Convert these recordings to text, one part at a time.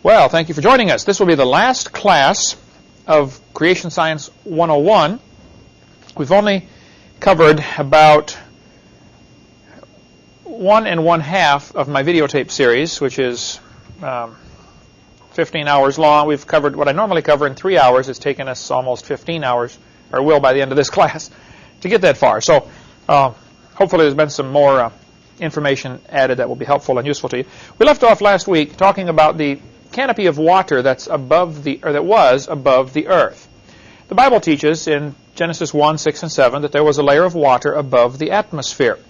Well, thank you for joining us. This will be the last class of Creation Science 101. We've only covered about 1 1/2 of my videotape series, which is 15 hours long. We've covered what I normally cover in 3 hours. It's taken us almost 15 hours, or will by the end of this class, to get that far. So hopefully there's been some more information added that will be helpful and useful to you. We left off last week talking about the canopy of water that was above the earth. The Bible teaches in Genesis 1, 6, and 7 that there was a layer of water above the atmosphere.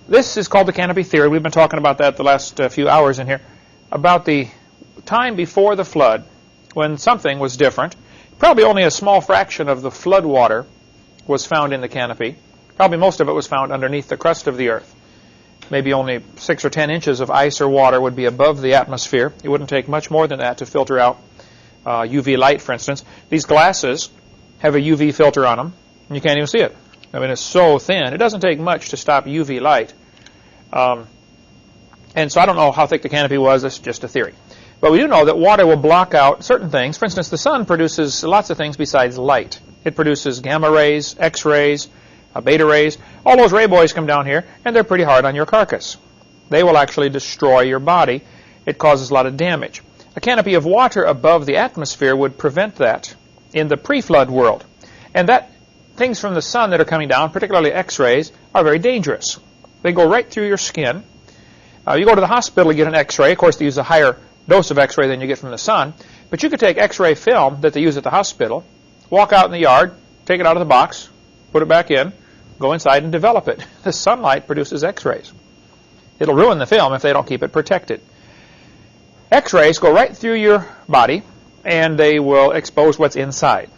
This is called the canopy theory. We've been talking about that the last few hours in here, about the time before the flood when something was different. Probably only a small fraction of the flood water was found in the canopy. Probably most of it was found underneath the crust of the earth. Maybe only 6 or 10 inches of ice or water would be above the atmosphere. It wouldn't take much more than that to filter out UV light, for instance. These glasses have a UV filter on them, and you can't even see it. I mean, it's so thin. It doesn't take much to stop UV light. And so I don't know how thick the canopy was. It's just a theory. But we do know that water will block out certain things. For instance, the sun produces lots of things besides light. It produces gamma rays, X-rays, beta rays. All those ray boys come down here, and they're pretty hard on your carcass. They will actually destroy your body. It causes a lot of damage. A canopy of water above the atmosphere would prevent that in the pre-flood world. And that things from the sun that are coming down, particularly X-rays, are very dangerous. They go right through your skin. You go to the hospital to get an X-ray. Of course, they use a higher dose of X-ray than you get from the sun. But you could take X-ray film that they use at the hospital, walk out in the yard, take it out of the box, put it back in, go inside and develop it. The sunlight produces X-rays. It'll ruin the film if they don't keep it protected. X-rays go right through your body, and they will expose what's inside.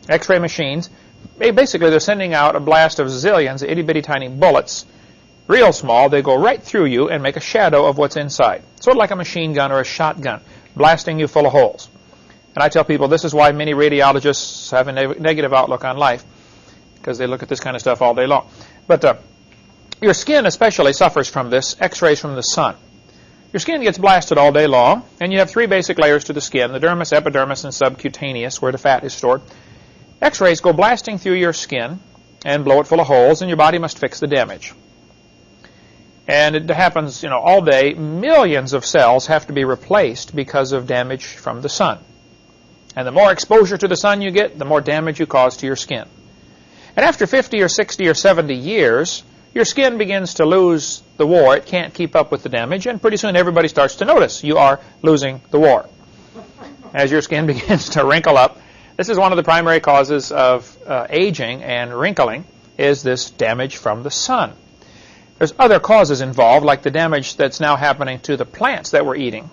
X-ray machines, basically they're sending out a blast of zillions of itty-bitty tiny bullets, real small. They go right through you and make a shadow of what's inside. Sort of like a machine gun or a shotgun, blasting you full of holes. And I tell people this is why many radiologists have a negative outlook on life, because they look at this kind of stuff all day long. But your skin especially suffers from this, X-rays from the sun. Your skin gets blasted all day long, and you have 3 basic layers to the skin, the dermis, epidermis, and subcutaneous, where the fat is stored. X-rays go blasting through your skin and blow it full of holes, and your body must fix the damage. And it happens, all day. Millions of cells have to be replaced because of damage from the sun. And the more exposure to the sun you get, the more damage you cause to your skin. And after 50 or 60 or 70 years, your skin begins to lose the war. It can't keep up with the damage, and pretty soon everybody starts to notice you are losing the war. As your skin begins to wrinkle up, this is one of the primary causes of aging and wrinkling, is this damage from the sun. There's other causes involved, like the damage that's now happening to the plants that we're eating.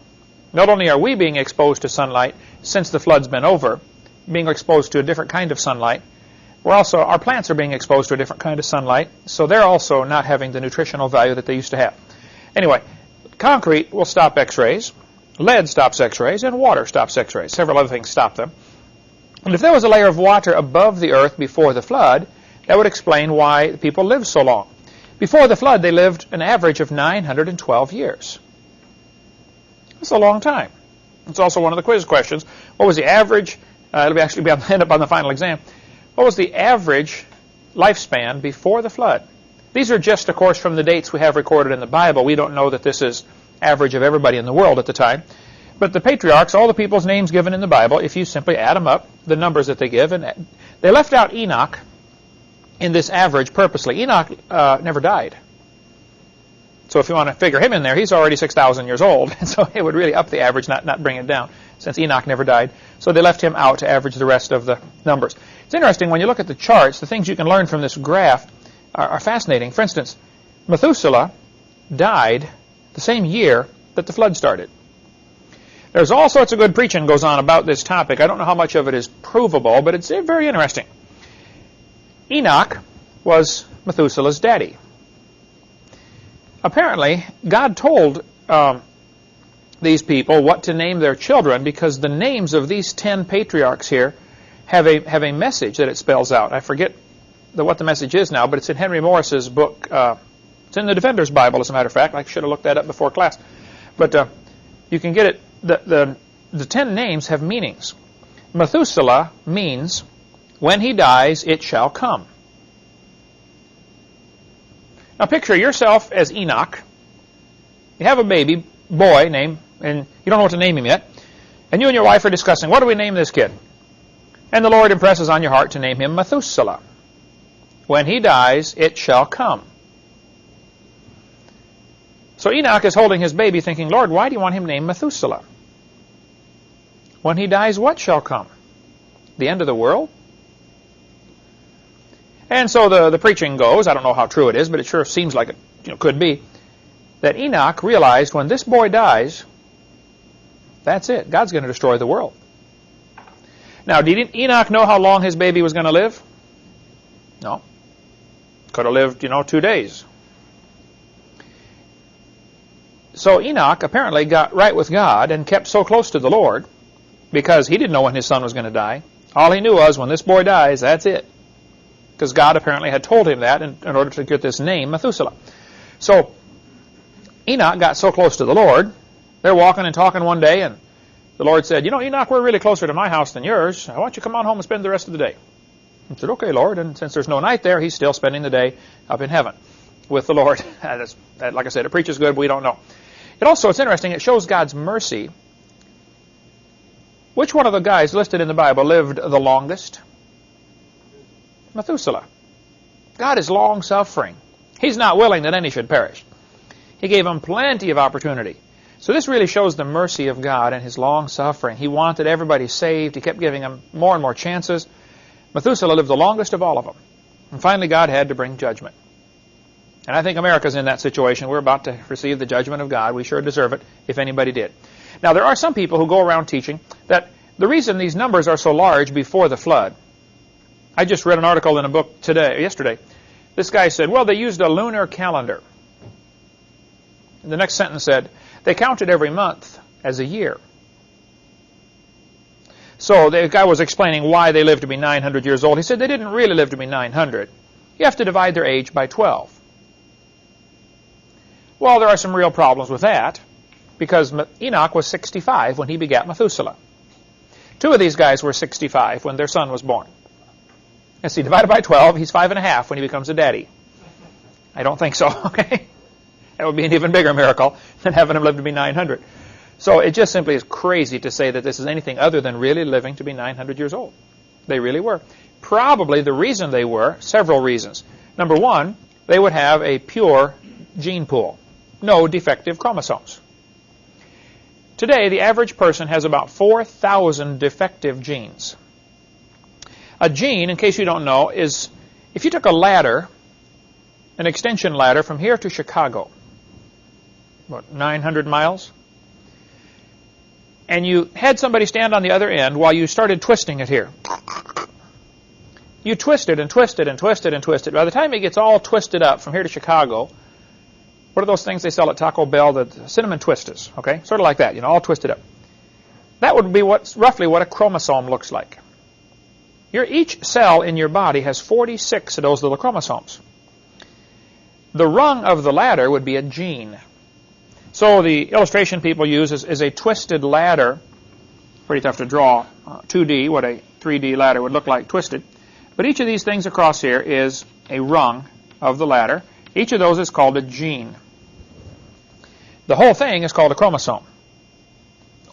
Not only are we being exposed to sunlight since the flood's been over, being exposed to a different kind of sunlight, our plants are being exposed to a different kind of sunlight, so they're also not having the nutritional value that they used to have. Anyway, concrete will stop X-rays, lead stops X-rays, and water stops X-rays. Several other things stop them. And if there was a layer of water above the earth before the flood, that would explain why people lived so long. Before the flood, they lived an average of 912 years. That's a long time. It's also one of the quiz questions. What was the average? It'll actually end up on the final exam. What was the average lifespan before the flood? These are just, of course, from the dates we have recorded in the Bible. We don't know that this is average of everybody in the world at the time. But the patriarchs, all the people's names given in the Bible, if you simply add them up, the numbers that they give, and they left out Enoch in this average purposely. Enoch never died. So if you want to figure him in there, he's already 6,000 years old. And so it would really up the average, not bring it down, since Enoch never died. So they left him out to average the rest of the numbers. It's interesting, when you look at the charts, the things you can learn from this graph are fascinating. For instance, Methuselah died the same year that the flood started. There's all sorts of good preaching goes on about this topic. I don't know how much of it is provable, but it's very interesting. Enoch was Methuselah's daddy. Apparently, God told these people what to name their children, because the names of these 10 patriarchs here have a message that it spells out. I forget what the message is now, but it's in Henry Morris's book. It's in the Defender's Bible, as a matter of fact. I should have looked that up before class. But you can get it the 10 names have meanings. Methuselah means, when he dies, it shall come. Now picture yourself as Enoch. You have a baby boy named, and you don't know what to name him yet, and you and your wife are discussing, what do we name this kid? And the Lord impresses on your heart to name him Methuselah. When he dies, it shall come. So Enoch is holding his baby thinking, Lord, why do you want him named Methuselah? When he dies, what shall come? The end of the world? And so the preaching goes, I don't know how true it is, but it sure seems like it could be, that Enoch realized when this boy dies, that's it. God's going to destroy the world. Now, did Enoch know how long his baby was going to live? No. Could have lived, 2 days. So Enoch apparently got right with God and kept so close to the Lord because he didn't know when his son was going to die. All he knew was when this boy dies, that's it. Because God apparently had told him that in order to get this name, Methuselah. So Enoch got so close to the Lord, they're walking and talking one day, and the Lord said, Enoch, we're really closer to my house than yours. I want you to come on home and spend the rest of the day. He said, okay, Lord. And since there's no night there, he's still spending the day up in heaven with the Lord. Like I said, it preaches good, but we don't know. It's interesting, it shows God's mercy. Which one of the guys listed in the Bible lived the longest? Methuselah. God is long-suffering. He's not willing that any should perish. He gave them plenty of opportunity. So this really shows the mercy of God and his long-suffering. He wanted everybody saved. He kept giving them more and more chances. Methuselah lived the longest of all of them. And finally, God had to bring judgment. And I think America's in that situation. We're about to receive the judgment of God. We sure deserve it, if anybody did. Now, there are some people who go around teaching that the reason these numbers are so large before the flood. I just read an article in a book yesterday. This guy said, well, they used a lunar calendar. And the next sentence said, they counted every month as a year. So the guy was explaining why they lived to be 900 years old. He said they didn't really live to be 900. You have to divide their age by 12. Well, there are some real problems with that, because Enoch was 65 when he begat Methuselah. 2 of these guys were 65 when their son was born. And see, divided by 12, he's 5.5 when he becomes a daddy. I don't think so, okay? That would be an even bigger miracle than having him live to be 900. So it just simply is crazy to say that this is anything other than really living to be 900 years old. They really were. Probably the reason they were, several reasons. Number one, they would have a pure gene pool. No defective chromosomes. Today, the average person has about 4,000 defective genes. A gene, in case you don't know, is if you took a ladder, an extension ladder from here to Chicago, about 900 miles, and you had somebody stand on the other end while you started twisting it here. You twisted and twisted and twisted and twisted. By the time it gets all twisted up from here to Chicago, what are those things they sell at Taco Bell, the cinnamon twisters, okay? Sort of like that, all twisted up. That would be roughly what a chromosome looks like. Each cell in your body has 46 of those little chromosomes. The rung of the ladder would be a gene. So the illustration people use is a twisted ladder. Pretty tough to draw 2D, what a 3D ladder would look like twisted. But each of these things across here is a rung of the ladder. Each of those is called a gene. The whole thing is called a chromosome,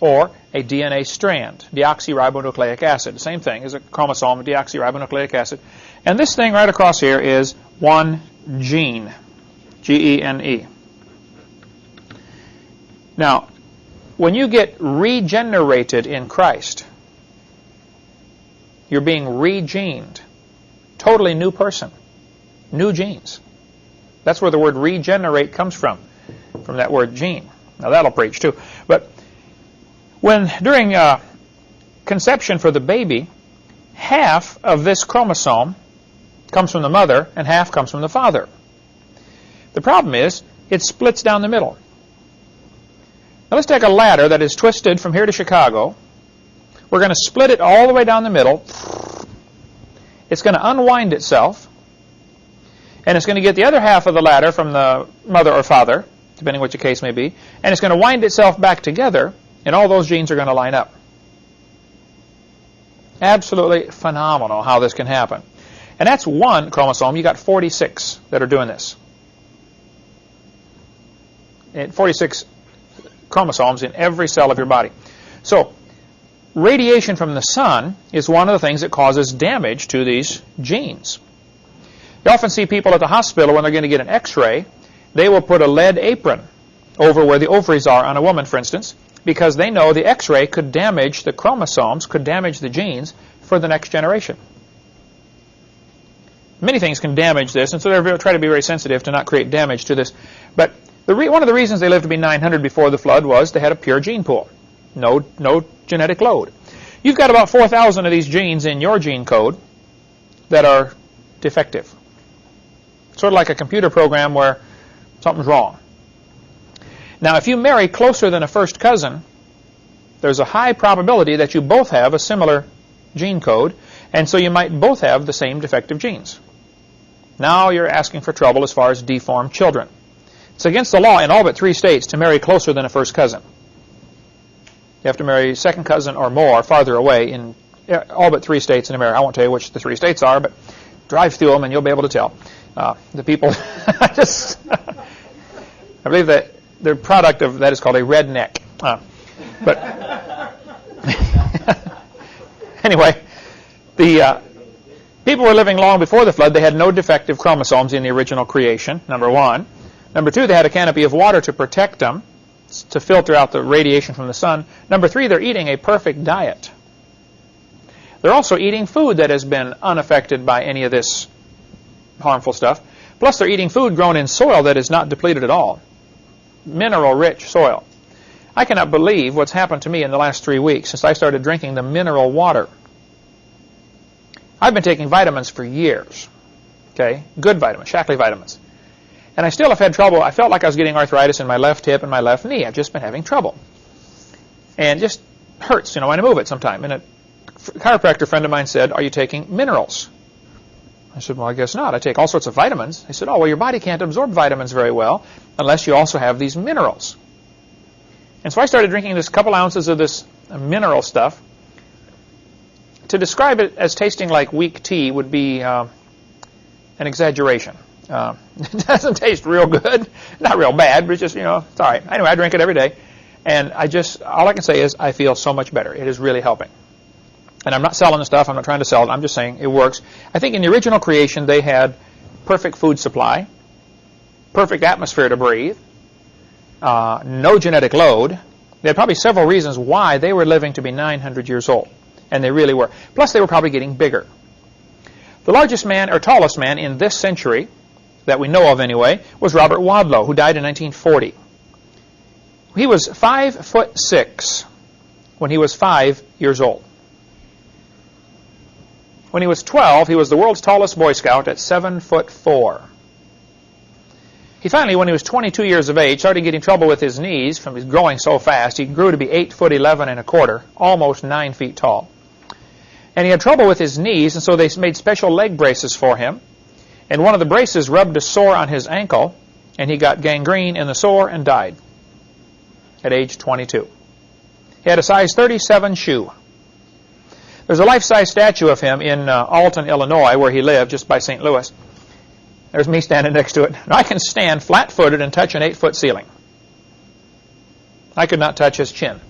or a DNA strand, deoxyribonucleic acid. The same thing as a chromosome, deoxyribonucleic acid. And this thing right across here is one gene, G-E-N-E. Now, when you get regenerated in Christ, you're being regened. Totally new person. New genes. That's where the word regenerate comes from that word gene. Now, that'll preach too. But during conception for the baby, half of this chromosome comes from the mother and half comes from the father. The problem is, it splits down the middle. Now let's take a ladder that is twisted from here to Chicago. We're going to split it all the way down the middle. It's going to unwind itself. And it's going to get the other half of the ladder from the mother or father, depending what your case may be. And it's going to wind itself back together. and all those genes are going to line up. Absolutely phenomenal how this can happen. And that's one chromosome. You got 46 that are doing this. And 46 chromosomes in every cell of your body. So radiation from the sun is one of the things that causes damage to these genes. You often see people at the hospital when they're going to get an x-ray, they will put a lead apron over where the ovaries are on a woman, for instance, because they know the x-ray could damage the chromosomes, could damage the genes for the next generation. Many things can damage this, and so they try to be very sensitive to not create damage to this. But one of the reasons they lived to be 900 before the flood was they had a pure gene pool. No genetic load. You've got about 4,000 of these genes in your gene code that are defective. Sort of like a computer program where something's wrong. Now, if you marry closer than a first cousin, there's a high probability that you both have a similar gene code, and so you might both have the same defective genes. Now you're asking for trouble as far as deformed children. It's against the law in all but 3 states to marry closer than a first cousin. You have to marry second cousin or more farther away in all but 3 states in America. I won't tell you which the 3 states are, but drive through them and you'll be able to tell. The people, I believe that the product of that is called a redneck. But anyway, the people were living long before the flood. They had no defective chromosomes in the original creation, number one. Number two, they had a canopy of water to protect them, to filter out the radiation from the sun. Number three, they're eating a perfect diet. They're also eating food that has been unaffected by any of this harmful stuff. Plus, they're eating food grown in soil that is not depleted at all. Mineral-rich soil. I cannot believe what's happened to me in the last 3 weeks since I started drinking the mineral water. I've been taking vitamins for years. Okay, good vitamins, Shackley vitamins. And I still have had trouble. I felt like I was getting arthritis in my left hip and my left knee. I've just been having trouble. And it just hurts, when I move it sometime. And a chiropractor friend of mine said, "Are you taking minerals?" I said, "Well, I guess not. I take all sorts of vitamins." He said, "Oh, well, your body can't absorb vitamins very well unless you also have these minerals." And so I started drinking this couple ounces of this mineral stuff. To describe it as tasting like weak tea would be an exaggeration. It doesn't taste real good. Not real bad, but it's just, it's all right. Anyway, I drink it every day. And all I can say is I feel so much better. It is really helping. And I'm not selling the stuff. I'm not trying to sell it. I'm just saying it works. I think in the original creation, they had perfect food supply, perfect atmosphere to breathe, no genetic load. They had probably several reasons why they were living to be 900 years old. And they really were. Plus, they were probably getting bigger. The largest man, or tallest man in this century, that we know of anyway, was Robert Wadlow, who died in 1940. He was 5'6" when he was 5 years old. When he was 12, he was the world's tallest Boy Scout at 7'4". He finally, when he was 22 years of age, started getting trouble with his knees from his growing so fast. He grew to be 8'11 1/4", almost 9 feet tall. And he had trouble with his knees, and so they made special leg braces for him. And one of the braces rubbed a sore on his ankle, and he got gangrene in the sore and died at age 22. He had a size 37 shoe. There's a life-size statue of him in Alton, Illinois, where he lived, just by St. Louis. There's me standing next to it. And I can stand flat-footed and touch an 8-foot ceiling. I could not touch his chin.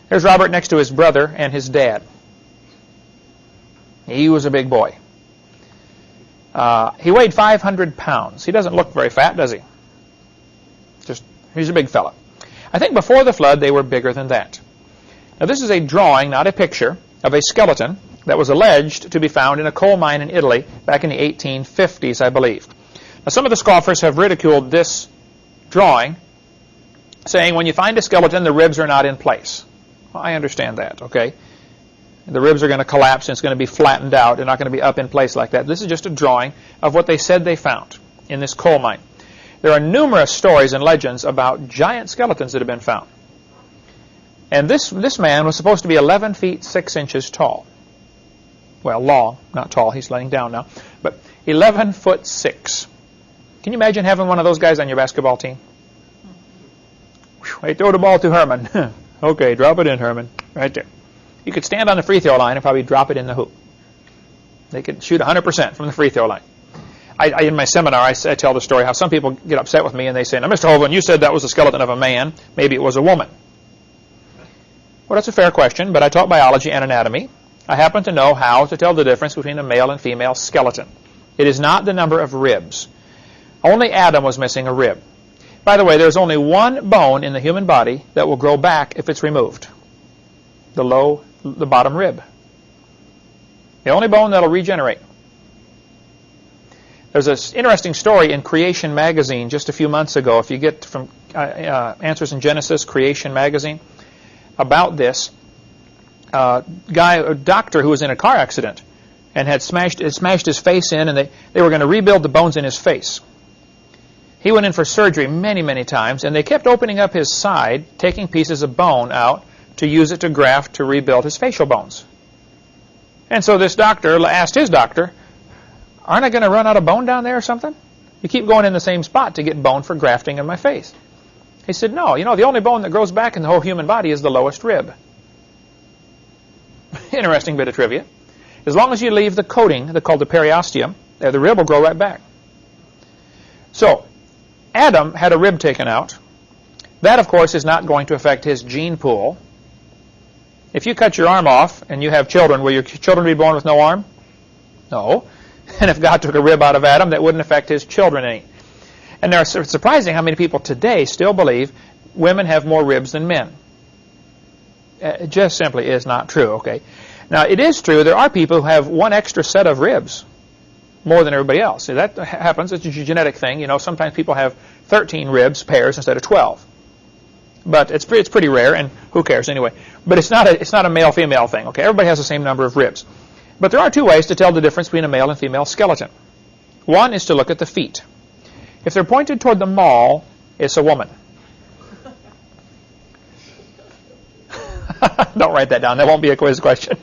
There's Robert next to his brother and his dad. He was a big boy. He weighed 500 pounds. He doesn't look very fat, does he? He's a big fella. I think before the flood, they were bigger than that. Now, this is a drawing, not a picture, of a skeleton that was alleged to be found in a coal mine in Italy back in the 1850s, I believe. Now, some of the scoffers have ridiculed this drawing, saying when you find a skeleton, the ribs are not in place. Well, I understand that, okay? The ribs are going to collapse and it's going to be flattened out. They're not going to be up in place like that. This is just a drawing of what they said they found in this coal mine. There are numerous stories and legends about giant skeletons that have been found. And this man was supposed to be 11 feet 6 inches tall. Well, long, not tall. He's laying down now. But 11 foot 6. Can you imagine having one of those guys on your basketball team? Whew. They throw the ball to Herman. Okay, drop it in, Herman. Right there. You could stand on the free throw line and probably drop it in the hoop. They could shoot 100% from the free throw line. In my seminar, I tell the story how some people get upset with me and they say, now, Mr. Hovind, you said that was the skeleton of a man. Maybe it was a woman. Well, that's a fair question, but I taught biology and anatomy. I happen to know how to tell the difference between a male and female skeleton. It is not the number of ribs. Only Adam was missing a rib. By the way, there's only one bone in the human body that will grow back if it's removed. The bottom rib. The only bone that will regenerate. There's an interesting story in Creation magazine just a few months ago. If you get from Answers in Genesis, Creation magazine, about this a doctor who was in a car accident and had smashed his face in, and they were going to rebuild the bones in his face. He went in for surgery many, many times, and they kept opening up his side, taking pieces of bone out to use it to graft to rebuild his facial bones. And so this doctor asked his doctor, aren't I going to run out of bone down there or something? You keep going in the same spot to get bone for grafting in my face. He said, no, the only bone that grows back in the whole human body is the lowest rib. Interesting bit of trivia. As long as you leave the coating, called the periosteum, the rib will grow right back. So, Adam had a rib taken out. That, of course, is not going to affect his gene pool. If you cut your arm off and you have children, will your children be born with no arm? No. And if God took a rib out of Adam, that wouldn't affect his children any. And it's surprising how many people today still believe women have more ribs than men. It just simply is not true, okay? Now, it is true there are people who have one extra set of ribs, more than everybody else. See, that happens. It's a genetic thing. Sometimes people have 13 ribs, pairs, instead of 12. But it's pretty rare, and who cares anyway? But it's not a male-female thing, okay? Everybody has the same number of ribs. But there are two ways to tell the difference between a male and female skeleton. One is to look at the feet. If they're pointed toward the mall, it's a woman. Don't write that down. That won't be a quiz question.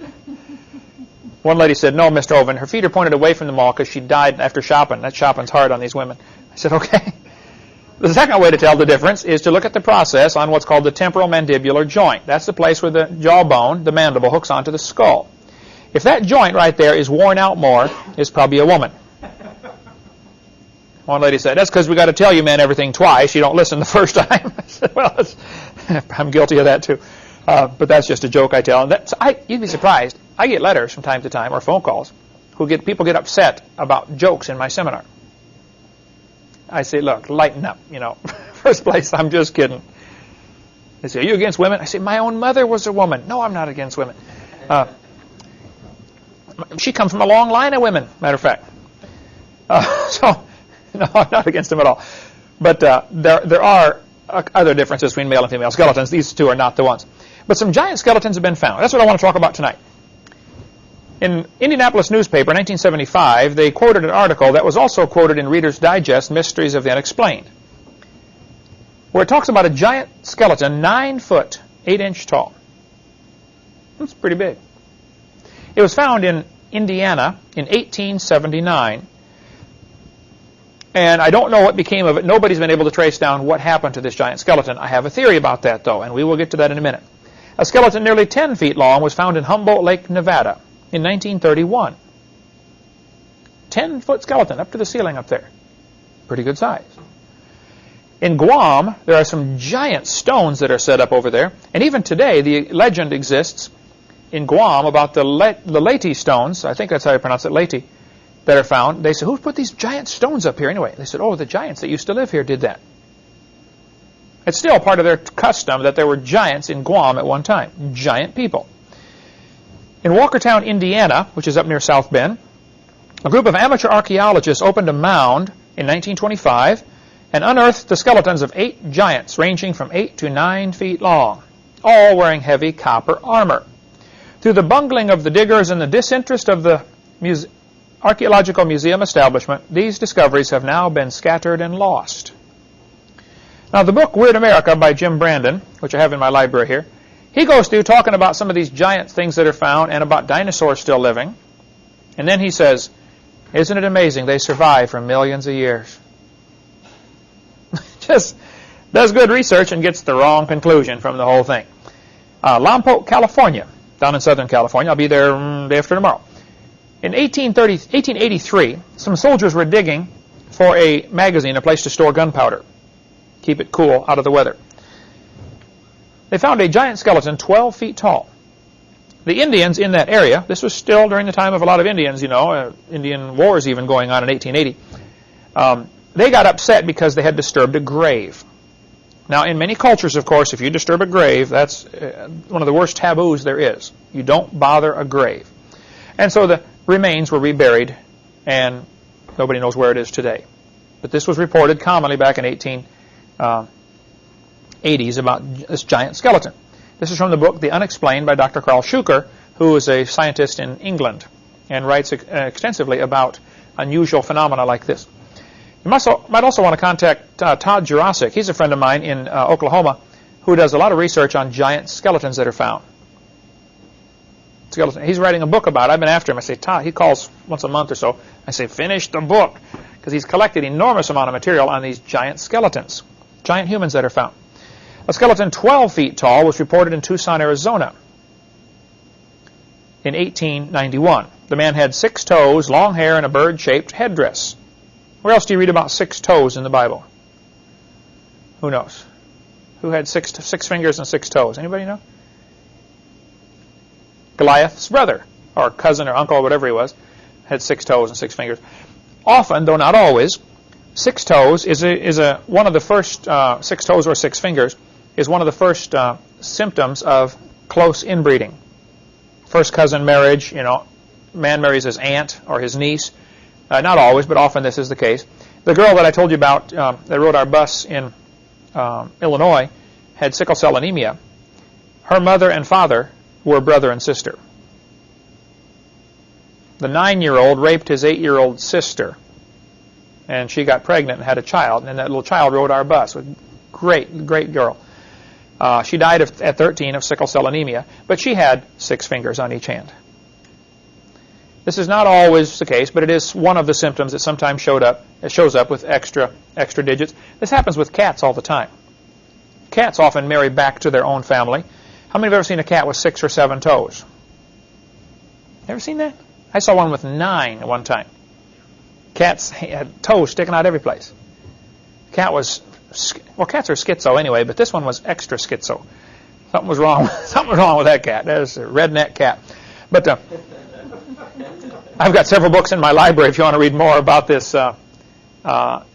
One lady said, no, Mr. Hovind, her feet are pointed away from the mall because she died after shopping. That shopping's hard on these women. I said, okay. The second way to tell the difference is to look at the process on what's called the temporal mandibular joint. That's the place where the jawbone, the mandible, hooks onto the skull. If that joint right there is worn out more, it's probably a woman. One lady said, that's because we got to tell you men everything twice. You don't listen the first time. I said, well, I'm guilty of that too. But that's just a joke I tell. You'd be surprised. I get letters from time to time, or phone calls, people get upset about jokes in my seminar. I say, look, lighten up. First place, I'm just kidding. They say, are you against women? I say, my own mother was a woman. No, I'm not against women. She comes from a long line of women, matter of fact. So, no, I'm not against them at all. But there are other differences between male and female skeletons. These two are not the ones. But some giant skeletons have been found. That's what I want to talk about tonight. In Indianapolis newspaper, 1975, they quoted an article that was also quoted in Reader's Digest, Mysteries of the Unexplained, where it talks about a giant skeleton, 9 foot, 8 inch tall. That's pretty big. It was found in Indiana in 1879. And I don't know what became of it. Nobody's been able to trace down what happened to this giant skeleton. I have a theory about that, though, and we will get to that in a minute. A skeleton nearly 10 feet long was found in Humboldt Lake, Nevada in 1931. 10-foot skeleton up to the ceiling up there. Pretty good size. In Guam, there are some giant stones that are set up over there. And even today, the legend exists in Guam about the Leyte stones. I think that's how you pronounce it, Leyte, that are found. They said, who put these giant stones up here anyway? They said, oh, the giants that used to live here did that. It's still part of their custom that there were giants in Guam at one time. Giant people. In Walkertown, Indiana, which is up near South Bend, a group of amateur archaeologists opened a mound in 1925 and unearthed the skeletons of 8 giants ranging from 8 to 9 feet long, all wearing heavy copper armor. Through the bungling of the diggers and the disinterest of the Archaeological Museum establishment, these discoveries have now been scattered and lost. Now, the book Weird America by Jim Brandon, which I have in my library here, he goes through talking about some of these giant things that are found and about dinosaurs still living. And then he says, isn't it amazing they survive for millions of years? Just does good research and gets the wrong conclusion from the whole thing. Lompoc, California, down in Southern California. I'll be there day after tomorrow. In 1883, some soldiers were digging for a magazine, a place to store gunpowder, keep it cool out of the weather. They found a giant skeleton 12 feet tall. The Indians in that area, this was still during the time of a lot of Indians, you know, Indian wars even going on in 1880, they got upset because they had disturbed a grave. Now, in many cultures, of course, if you disturb a grave, that's one of the worst taboos there is. You don't bother a grave. And so the remains were reburied, and nobody knows where it is today. But this was reported commonly back in 1880s about this giant skeleton. This is from the book The Unexplained by Dr. Carl Schuker, who is a scientist in England and writes extensively about unusual phenomena like this. You might also want to contact Todd Jurasik. He's a friend of mine in Oklahoma who does a lot of research on giant skeletons that are found. He's writing a book about it. I've been after him. I say, Todd, he calls once a month or so. I say, finish the book, because he's collected an enormous amount of material on these giant skeletons, giant humans that are found. A skeleton 12 feet tall was reported in Tucson, Arizona in 1891. The man had 6 toes, long hair, and a bird-shaped headdress. Where else do you read about 6 toes in the Bible? Who knows? Who had six fingers and 6 toes? Anybody know? Goliath's brother, or cousin or uncle or whatever he was, had 6 toes and 6 fingers. Often, though not always, 6 toes is one of the first 6 toes or 6 fingers is one of the first symptoms of close inbreeding. First cousin marriage, you know, man marries his aunt or his niece. Not always, but often this is the case. The girl that I told you about that rode our bus in Illinois had sickle cell anemia. Her mother and father were brother and sister. The 9-year-old raped his 8-year-old sister, and she got pregnant and had a child, and that little child rode our bus. Great, great girl. She died at 13 of sickle cell anemia, but she had 6 fingers on each hand. This is not always the case, but it is one of the symptoms that sometimes shows up with extra digits. This happens with cats all the time. Cats often marry back to their own family. How many have ever seen a cat with 6 or 7 toes? Ever seen that? I saw one with 9 at one time. Cats had toes sticking out every place. Cat was, well, cats are schizo anyway, but this one was extra schizo. Something was wrong. Something was wrong with that cat. That is a redneck cat. But I've got several books in my library if you want to read more about this.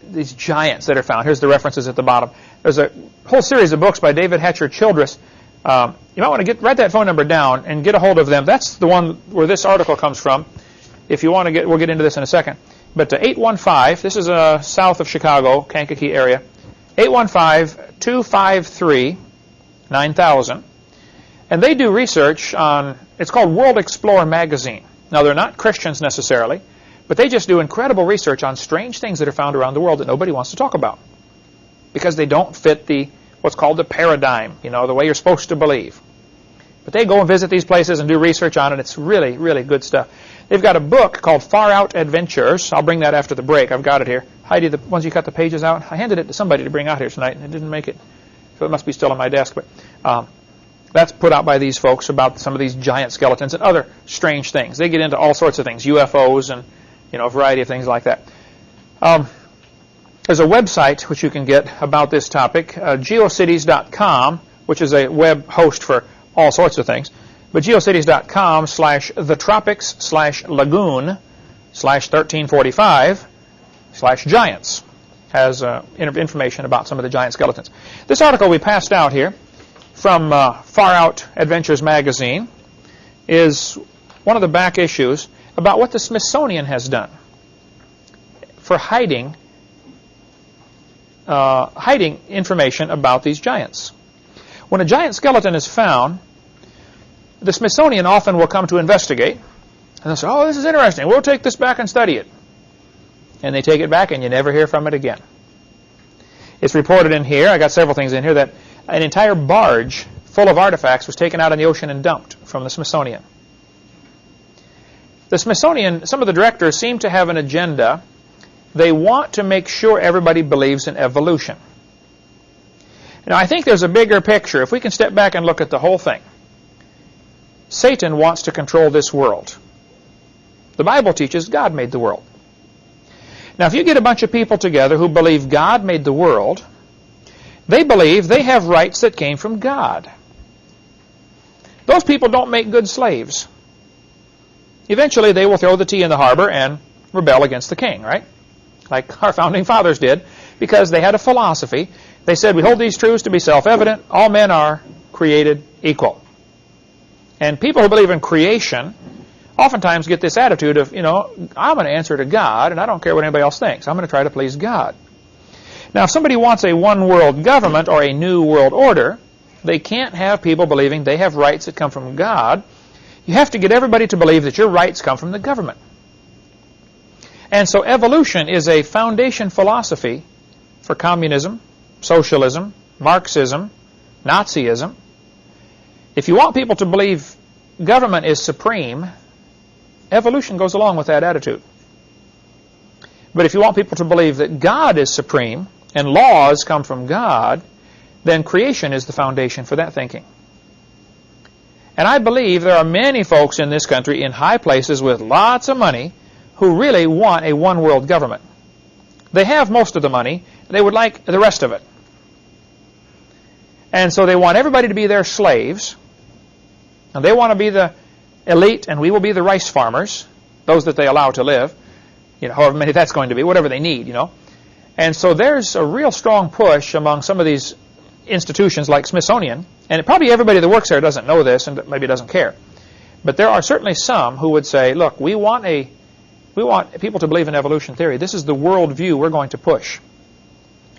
These giants that are found. Here's the references at the bottom. There's a whole series of books by David Hatcher Childress. You might want to write that phone number down and get a hold of them. That's the one where this article comes from. If you want to we'll get into this in a second. But 815, this is south of Chicago, Kankakee area, 815-253-9000. And they do research on, it's called World Explorer Magazine. Now, they're not Christians necessarily, but they just do incredible research on strange things that are found around the world that nobody wants to talk about because they don't fit what's called the paradigm, you know, the way you're supposed to believe. But they go and visit these places and do research on it. It's really, really good stuff. They've got a book called Far Out Adventures. I'll bring that after the break. I've got it here. Heidi, the ones you cut the pages out, I handed it to somebody to bring out here tonight, and it didn't make it, so it must be still on my desk. But that's put out by these folks about some of these giant skeletons and other strange things. They get into all sorts of things, UFOs and, you know, a variety of things like that. There's a website which you can get about this topic, geocities.com, which is a web host for all sorts of things. But geocities.com/thetropics/lagoon/1345/giants has information about some of the giant skeletons. This article we passed out here from Far Out Adventures magazine is one of the back issues about what the Smithsonian has done for hiding information about these giants. When a giant skeleton is found, the Smithsonian often will come to investigate, and they'll say, oh, this is interesting, we'll take this back and study it. And they take it back, and you never hear from it again. It's reported in here, I got several things in here, that an entire barge full of artifacts was taken out in the ocean and dumped from the Smithsonian. The Smithsonian, some of the directors seem to have an agenda. They want to make sure everybody believes in evolution. Now, I think there's a bigger picture. If we can step back and look at the whole thing. Satan wants to control this world. The Bible teaches God made the world. Now, if you get a bunch of people together who believe God made the world, they believe they have rights that came from God. Those people don't make good slaves. Eventually, they will throw the tea in the harbor and rebel against the king, right? Like our founding fathers did, because they had a philosophy. They said, we hold these truths to be self-evident. All men are created equal. And people who believe in creation oftentimes get this attitude of, I'm going to answer to God, and I don't care what anybody else thinks. I'm going to try to please God. Now, if somebody wants a one-world government or a new world order, they can't have people believing they have rights that come from God. You have to get everybody to believe that your rights come from the government. And so evolution is a foundation philosophy for communism, socialism, Marxism, Nazism. If you want people to believe government is supreme, evolution goes along with that attitude. But if you want people to believe that God is supreme and laws come from God, then creation is the foundation for that thinking. And I believe there are many folks in this country in high places with lots of money who really want a one-world government. They have most of the money. They would like the rest of it. And so they want everybody to be their slaves. And they want to be the elite, and we will be the rice farmers, those that they allow to live, however many that's going to be, whatever they need, And so there's a real strong push among some of these institutions like Smithsonian, and probably everybody that works there doesn't know this and maybe doesn't care. But there are certainly some who would say, look, we want people to believe in evolution theory. This is the world view we're going to push.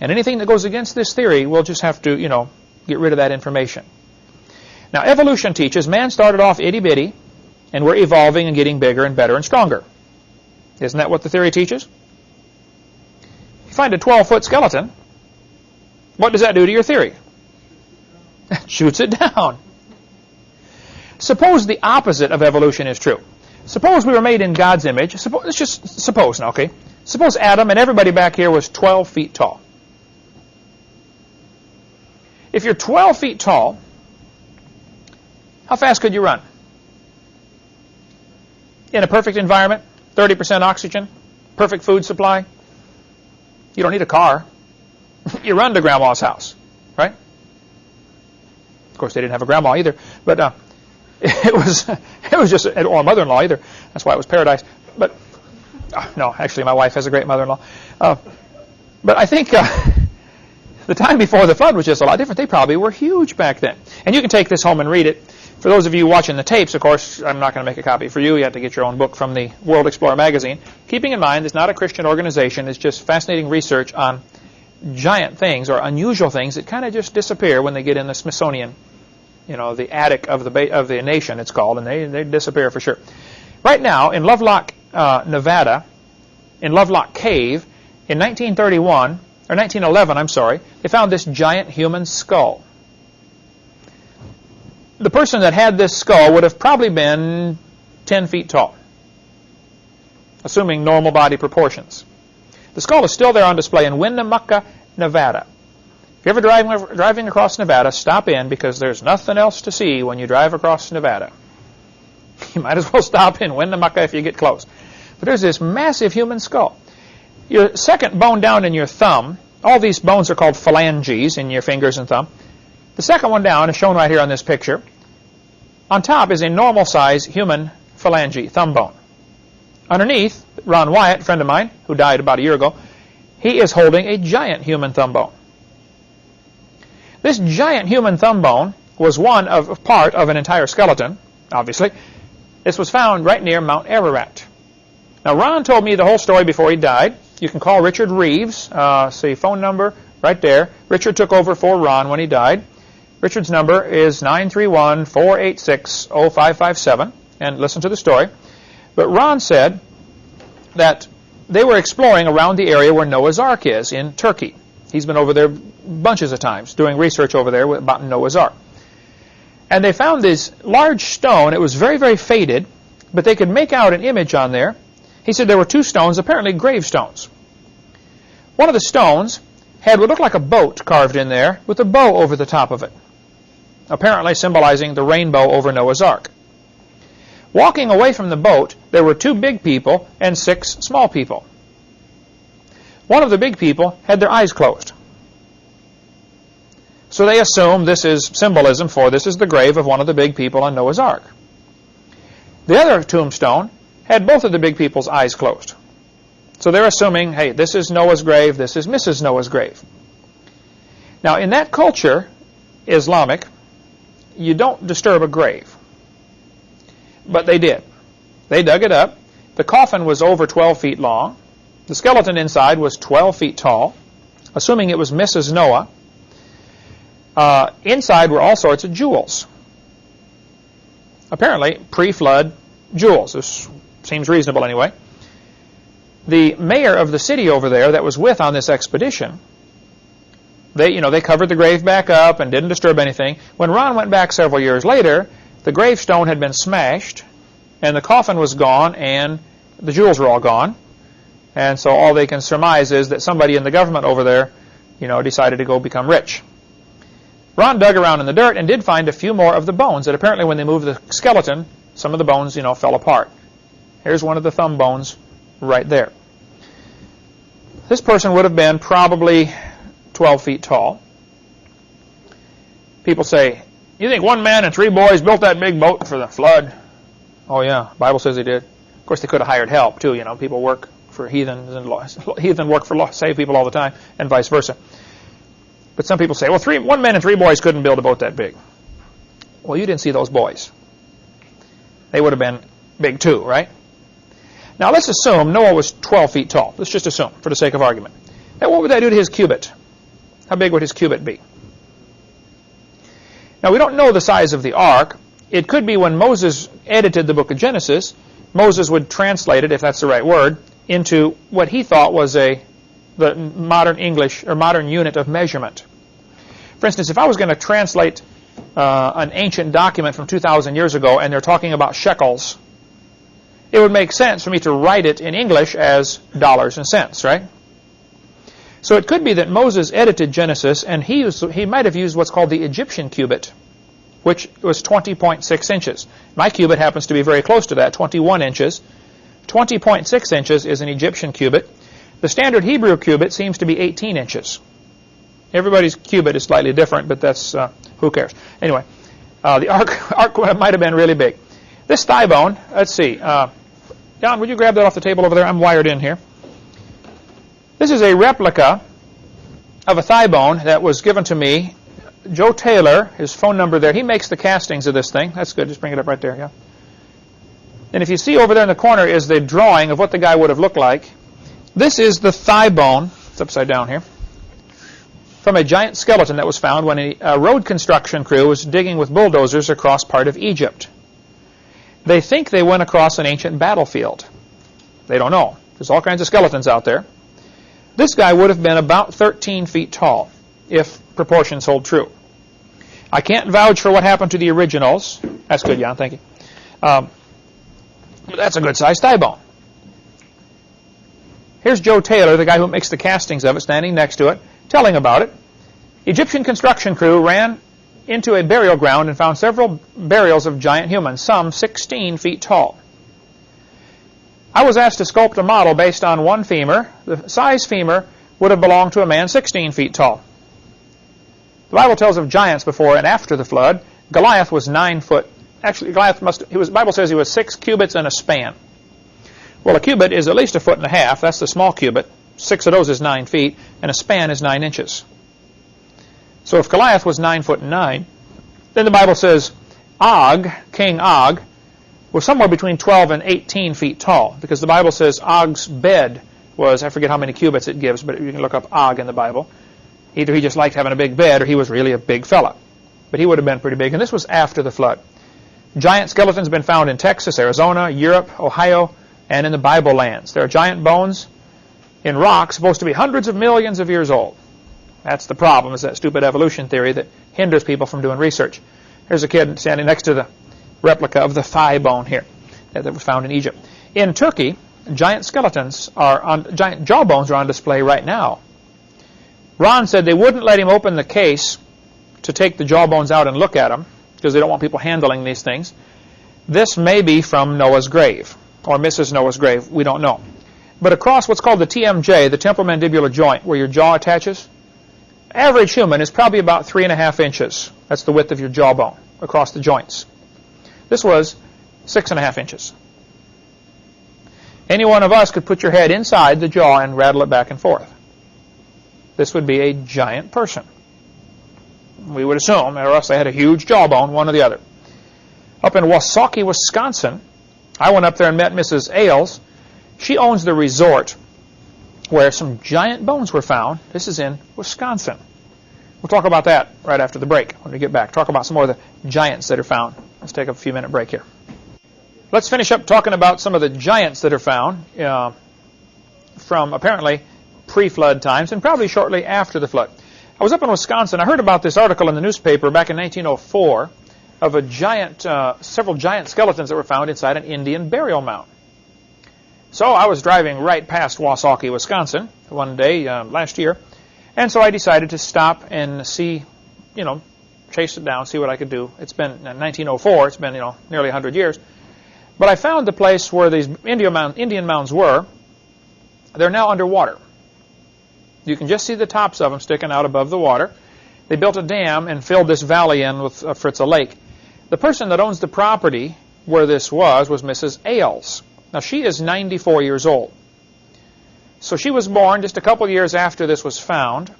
And anything that goes against this theory, we'll just have to, get rid of that information. Now, evolution teaches man started off itty-bitty, and we're evolving and getting bigger and better and stronger. Isn't that what the theory teaches? If you find a 12-foot skeleton, what does that do to your theory? It shoots it down. Suppose the opposite of evolution is true. Suppose we were made in God's image. Let's just suppose now, okay? Suppose Adam and everybody back here was 12 feet tall. If you're 12 feet tall, how fast could you run? In a perfect environment, 30% oxygen, perfect food supply. You don't need a car. You run to Grandma's house, right? Of course, they didn't have a grandma either, but it was just, or a mother-in-law either. That's why it was paradise. But no, actually, my wife has a great mother-in-law. But I think the time before the flood was just a lot different. They probably were huge back then. And you can take this home and read it. For those of you watching the tapes, of course, I'm not going to make a copy for you. You have to get your own book from the World Explorer magazine. Keeping in mind, it's not a Christian organization. It's just fascinating research on giant things or unusual things that kind of just disappear when they get in the Smithsonian, the attic of the nation, it's called, and they disappear for sure. Right now, in Lovelock, Nevada, in Lovelock Cave, in 1911, they found this giant human skull. The person that had this skull would have probably been 10 feet tall, assuming normal body proportions. The skull is still there on display in Winnemucca, Nevada. If you're ever driving across Nevada, stop in, because there's nothing else to see when you drive across Nevada. You might as well stop in Winnemucca if you get close. But there's this massive human skull. Your second bone down in your thumb, all these bones are called phalanges in your fingers and thumb. The second one down is shown right here on this picture. On top is a normal-size human phalange, thumb bone. Underneath, Ron Wyatt, a friend of mine, who died about a year ago, he is holding a giant human thumb bone. This giant human thumb bone was part of an entire skeleton, obviously. This was found right near Mount Ararat. Now, Ron told me the whole story before he died. You can call Richard Reeves, see phone number right there. Richard took over for Ron when he died. Richard's number is 931-486-0557, and listen to the story. But Ron said that they were exploring around the area where Noah's Ark is in Turkey. He's been over there bunches of times doing research over there about Noah's Ark. And they found this large stone. It was very, very faded, but they could make out an image on there. He said there were two stones, apparently gravestones. One of the stones had what looked like a boat carved in there with a bow over the top of it, apparently symbolizing the rainbow over Noah's Ark. Walking away from the boat, there were 2 big people and 6 small people. One of the big people had their eyes closed. So they assume this is symbolism for this is the grave of one of the big people on Noah's Ark. The other tombstone had both of the big people's eyes closed. So they're assuming, hey, this is Noah's grave, this is Mrs. Noah's grave. Now, in that culture, Islamic, you don't disturb a grave. But they did. They dug it up. The coffin was over 12 feet long. The skeleton inside was 12 feet tall, assuming it was Mrs. Noah. Inside were all sorts of jewels. Apparently, pre-flood jewels. This seems reasonable anyway. The mayor of the city over there that was with on this expedition, they covered the grave back up and didn't disturb anything. When Ron went back several years later, the gravestone had been smashed, and the coffin was gone, and the jewels were all gone. And so all they can surmise is that somebody in the government over there, decided to go become rich. Ron dug around in the dirt and did find a few more of the bones that apparently when they moved the skeleton, some of the bones, fell apart. Here's one of the thumb bones right there. This person would have been probably 12 feet tall. People say, you think 1 man and 3 boys built that big boat for the flood? Oh yeah, the Bible says they did. Of course, they could have hired help too. People work for heathens and heathen work for saved people all the time, and vice versa. But some people say, well, 1 man and 3 boys couldn't build a boat that big. Well, you didn't see those boys. They would have been big too, right? Now, let's assume Noah was 12 feet tall. Let's just assume, for the sake of argument. Now, what would that do to his cubit? How big would his cubit be? Now, we don't know the size of the ark. It could be when Moses edited the book of Genesis, Moses would translate it, if that's the right word, into what he thought was the modern English or modern unit of measurement. For instance, if I was going to translate an ancient document from 2,000 years ago and they're talking about shekels, it would make sense for me to write it in English as dollars and cents, right? So it could be that Moses edited Genesis and he might have used what's called the Egyptian cubit, which was 20.6 inches. My cubit happens to be very close to that, 21 inches. 20.6 inches is an Egyptian cubit. The standard Hebrew cubit seems to be 18 inches. Everybody's cubit is slightly different, but that's, who cares? Anyway, the ark might have been really big. This thigh bone, let's see. John, would you grab that off the table over there? I'm wired in here. This is a replica of a thigh bone that was given to me. Joe Taylor, his phone number there, he makes the castings of this thing. That's good. Just bring it up right there, yeah. And if you see over there in the corner is the drawing of what the guy would have looked like. This is the thigh bone. It's upside down here. From a giant skeleton that was found when a road construction crew was digging with bulldozers across part of Egypt. They think they went across an ancient battlefield. They don't know. There's all kinds of skeletons out there. This guy would have been about 13 feet tall, if proportions hold true. I can't vouch for what happened to the originals. That's good, Jan, thank you. That's a good-sized thigh bone. Here's Joe Taylor, the guy who makes the castings of it, standing next to it, telling about it. Egyptian construction crew ran into a burial ground and found several burials of giant humans, some 16 feet tall. I was asked to sculpt a model based on one femur. The size femur would have belonged to a man 16 feet tall. The Bible tells of giants before and after the flood. Goliath was 9 foot. Actually, Goliath the Bible says he was 6 cubits and a span. Well, a cubit is at least 1.5 feet. That's the small cubit. 6 of those is 9 feet, and a span is 9 inches. So if Goliath was 9 foot and 9, then the Bible says Og, King Og, was somewhere between 12 and 18 feet tall, because the Bible says Og's bed was, I forget how many cubits it gives, but you can look up Og in the Bible. Either he just liked having a big bed, or he was really a big fella. But he would have been pretty big, and this was after the flood. Giant skeletons have been found in Texas, Arizona, Europe, Ohio, and in the Bible lands. There are giant bones in rocks supposed to be hundreds of millions of years old. That's the problem, is that stupid evolution theory that hinders people from doing research. Here's a kid standing next to the replica of the thigh bone here that was found in Egypt. In Turkey, giant skeletons giant jawbones are on display right now. Ron said they wouldn't let him open the case to take the jawbones out and look at them because they don't want people handling these things. This may be from Noah's grave or Mrs. Noah's grave. We don't know. But across what's called the TMJ, the temporomandibular joint, where your jaw attaches, average human is probably about 3.5 inches. That's the width of your jawbone across the joints. This was 6.5 inches. Any one of us could put your head inside the jaw and rattle it back and forth. This would be a giant person. We would assume, or else they had a huge jawbone, one or the other. Up in Wasaukie, Wisconsin, I went up there and met Mrs. Ailes. She owns the resort where some giant bones were found. This is in Wisconsin. We'll talk about that right after the break when we get back. Talk about some more of the giants that are found. Let's take a few-minute break here. Let's finish up talking about some of the giants that are found from apparently pre-flood times and probably shortly after the flood. I was up in Wisconsin. I heard about this article in the newspaper back in 1904 of a giant, several giant skeletons that were found inside an Indian burial mound. So I was driving right past Wasaukie, Wisconsin one day last year, and so I decided to stop and see, chase it down, see what I could do. It's been 1904. It's been, nearly 100 years. But I found the place where these Indian mounds were. They're now underwater. You can just see the tops of them sticking out above the water. They built a dam and filled this valley in with for it's a lake. The person that owns the property where this was Mrs. Ailes. Now, she is 94 years old. So she was born just a couple years after this was found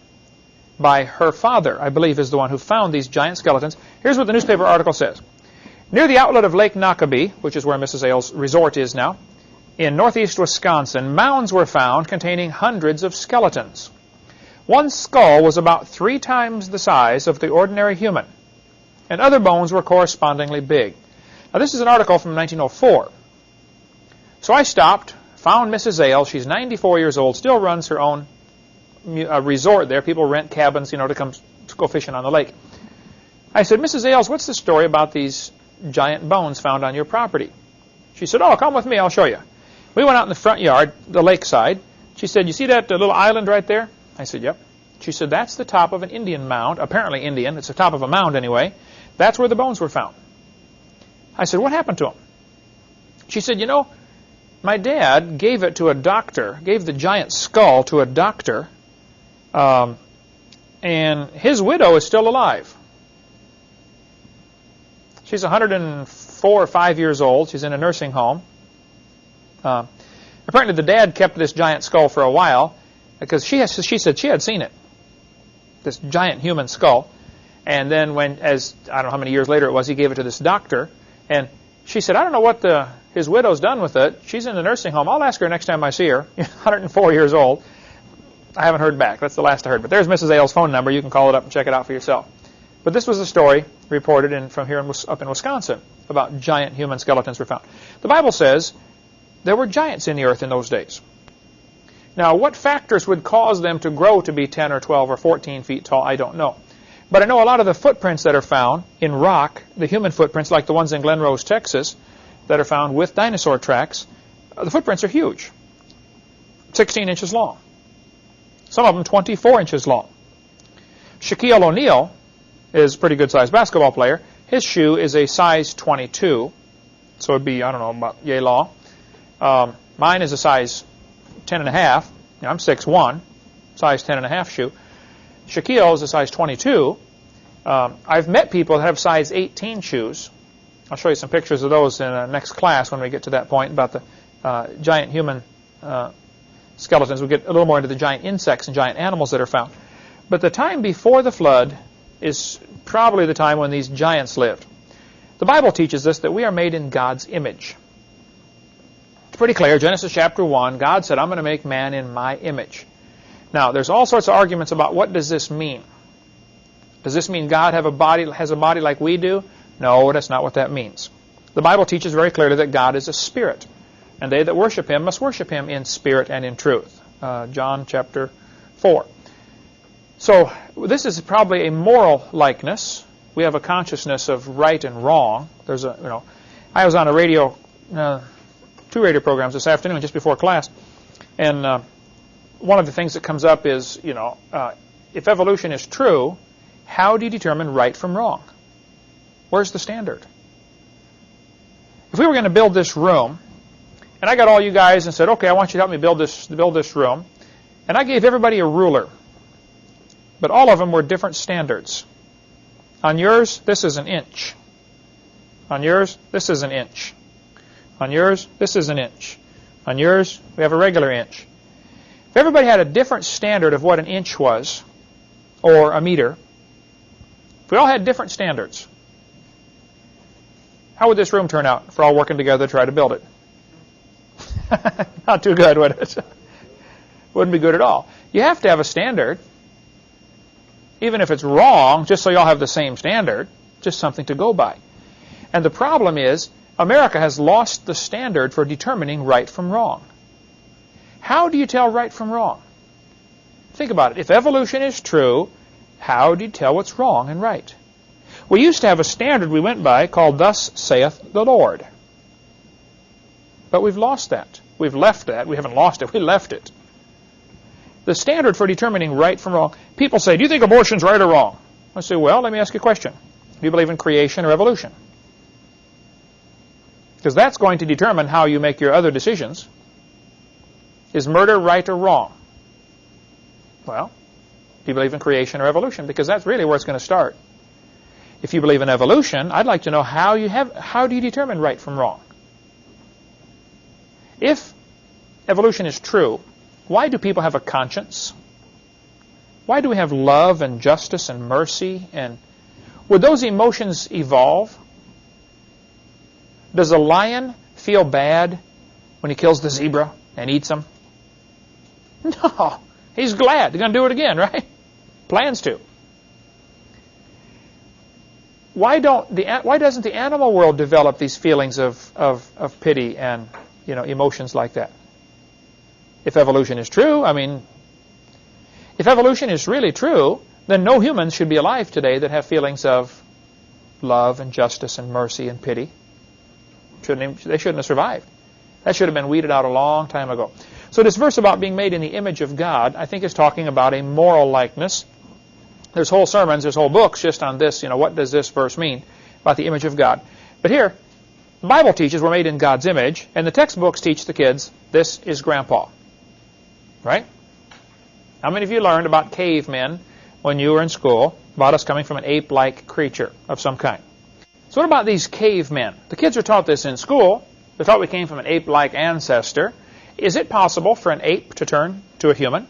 by her father, I believe, is the one who found these giant skeletons. Here's what the newspaper article says. Near the outlet of Lake Nockabee, which is where Mrs. Ailes' resort is now, in northeast Wisconsin, mounds were found containing hundreds of skeletons. One skull was about 3 times the size of the ordinary human, and other bones were correspondingly big. Now, this is an article from 1904. So I stopped, found Mrs. Ailes. She's 94 years old, still runs her own resort there. People rent cabins, to go fishing on the lake. I said, Mrs. Ailes, what's the story about these giant bones found on your property? She said, oh, come with me, I'll show you. We went out in the front yard, the lakeside. She said, you see that little island right there? I said, yep. She said, that's the top of an Indian mound, apparently Indian. It's the top of a mound anyway. That's where the bones were found. I said, what happened to them? She said, my dad gave it to a doctor, gave the giant skull to a doctor, and his widow is still alive. She's 104 or 5 years old. She's in a nursing home. Apparently the dad kept this giant skull for a while because she said she had seen it, this giant human skull. And then I don't know how many years later it was, he gave it to this doctor. And she said, I don't know what his widow's done with it. She's in the nursing home. I'll ask her next time I see her. 104 years old. I haven't heard back. That's the last I heard. But there's Mrs. Ailes' phone number. You can call it up and check it out for yourself. But this was a story reported from here up in Wisconsin about giant human skeletons were found. The Bible says there were giants in the earth in those days. Now, what factors would cause them to grow to be 10 or 12 or 14 feet tall, I don't know. But I know a lot of the footprints that are found in rock, the human footprints like the ones in Glen Rose, Texas, that are found with dinosaur tracks, the footprints are huge, 16 inches long. Some of them 24 inches long. Shaquille O'Neal is a pretty good-sized basketball player. His shoe is a size 22, so it would be, I don't know, about yay long. Mine is a size 10.5. I'm 6'1", size 10.5 shoe. Shaquille is a size 22. I've met people that have size 18 shoes. I'll show you some pictures of those in the next class when we get to that point about the giant human skeletons. We'll get a little more into the giant insects and giant animals that are found. But the time before the flood is probably the time when these giants lived. The Bible teaches us that we are made in God's image. It's pretty clear. Genesis chapter 1, God said, I'm going to make man in my image. Now, there's all sorts of arguments about what does this mean. Does this mean God has a body like we do? No, that's not what that means. The Bible teaches very clearly that God is a spirit, and they that worship him must worship him in spirit and in truth. John chapter 4. So this is probably a moral likeness. We have a consciousness of right and wrong. There's I was on a radio, 2 radio programs this afternoon just before class, and one of the things that comes up is, if evolution is true, how do you determine right from wrong? Where's the standard? If we were going to build this room, and I got all you guys and said, okay, I want you to help me build this room, and I gave everybody a ruler, but all of them were different standards. On yours, this is an inch. On yours, this is an inch. On yours, this is an inch. On yours, we have a regular inch. If everybody had a different standard of what an inch was, or a meter, if we all had different standards, how would this room turn out if we're all working together to try to build it? Not too good, would it? Wouldn't be good at all. You have to have a standard, even if it's wrong, just so you all have the same standard, just something to go by. And the problem is, America has lost the standard for determining right from wrong. How do you tell right from wrong? Think about it. If evolution is true, how do you tell what's wrong and right? We used to have a standard we went by called "Thus saith the Lord." But we've lost that. We've left that. We haven't lost it. We left it. The standard for determining right from wrong. People say, do you think abortion's right or wrong? I say, well, let me ask you a question. Do you believe in creation or evolution? Because that's going to determine how you make your other decisions. Is murder right or wrong? Well, do you believe in creation or evolution? Because that's really where it's going to start. If you believe in evolution, I'd like to know how do you determine right from wrong? If evolution is true, why do people have a conscience? Why do we have love and justice and mercy? And would those emotions evolve? Does a lion feel bad when he kills the zebra and eats them? No. He's glad. He's going to do it again, right? Plans to. Why doesn't the animal world develop these feelings of pity and emotions like that? If evolution is true, if evolution is really true, then no humans should be alive today that have feelings of love and justice and mercy and pity. They shouldn't have survived. That should have been weeded out a long time ago. So this verse about being made in the image of God, I think is talking about a moral likeness. There's whole sermons, there's whole books just on this, what does this verse mean about the image of God. But here, the Bible teaches we're made in God's image, and the textbooks teach the kids, this is Grandpa. Right? How many of you learned about cavemen when you were in school, about us coming from an ape-like creature of some kind? So what about these cavemen? The kids are taught this in school. They're taught we came from an ape-like ancestor. Is it possible for an ape to turn to a human?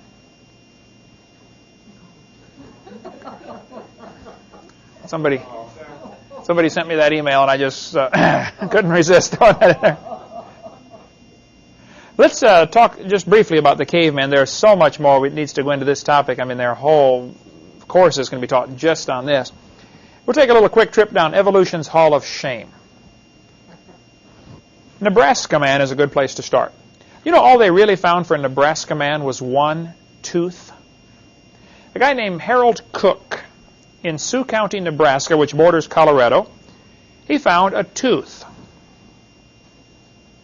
Somebody sent me that email, and I just couldn't resist throwing that in there. Let's talk just briefly about the cavemen. There's so much more that needs to go into this topic. Their whole course is going to be taught just on this. We'll take a little quick trip down Evolution's Hall of Shame. Nebraska man is a good place to start. All they really found for a Nebraska man was one tooth. A guy named Harold Cook in Sioux County, Nebraska, which borders Colorado, he found a tooth.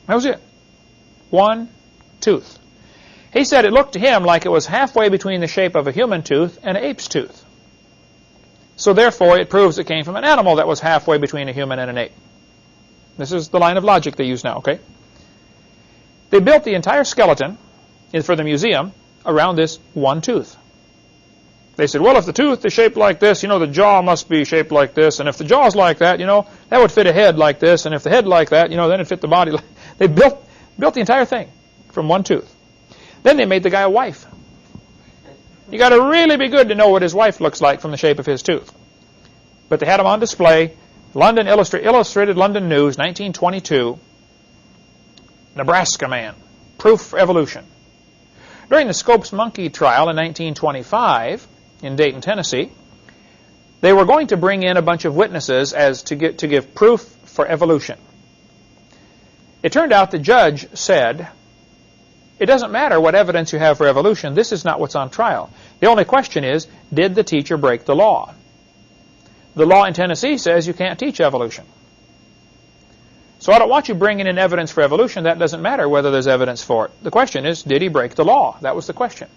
That was it. One tooth. He said it looked to him like it was halfway between the shape of a human tooth and an ape's tooth. So therefore, it proves it came from an animal that was halfway between a human and an ape. This is the line of logic they use now, okay? They built the entire skeleton for the museum around this one tooth. They said, well, if the tooth is shaped like this, the jaw must be shaped like this. And if the jaw's like that, that would fit a head like this. And if the head like that, then it'd fit the body. They built the entire thing from one tooth. Then they made the guy a wife. You got to really be good to know what his wife looks like from the shape of his tooth. But they had him on display. London Illustrated London News, 1922. Nebraska man, proof for evolution. During the Scopes monkey trial in 1925 in Dayton, Tennessee, they were going to bring in a bunch of witnesses to give proof for evolution. It turned out the judge said, it doesn't matter what evidence you have for evolution, this is not what's on trial. The only question is, did the teacher break the law? The law in Tennessee says you can't teach evolution. So I don't want you bringing in evidence for evolution. That doesn't matter whether there's evidence for it. The question is, did he break the law? That was the question.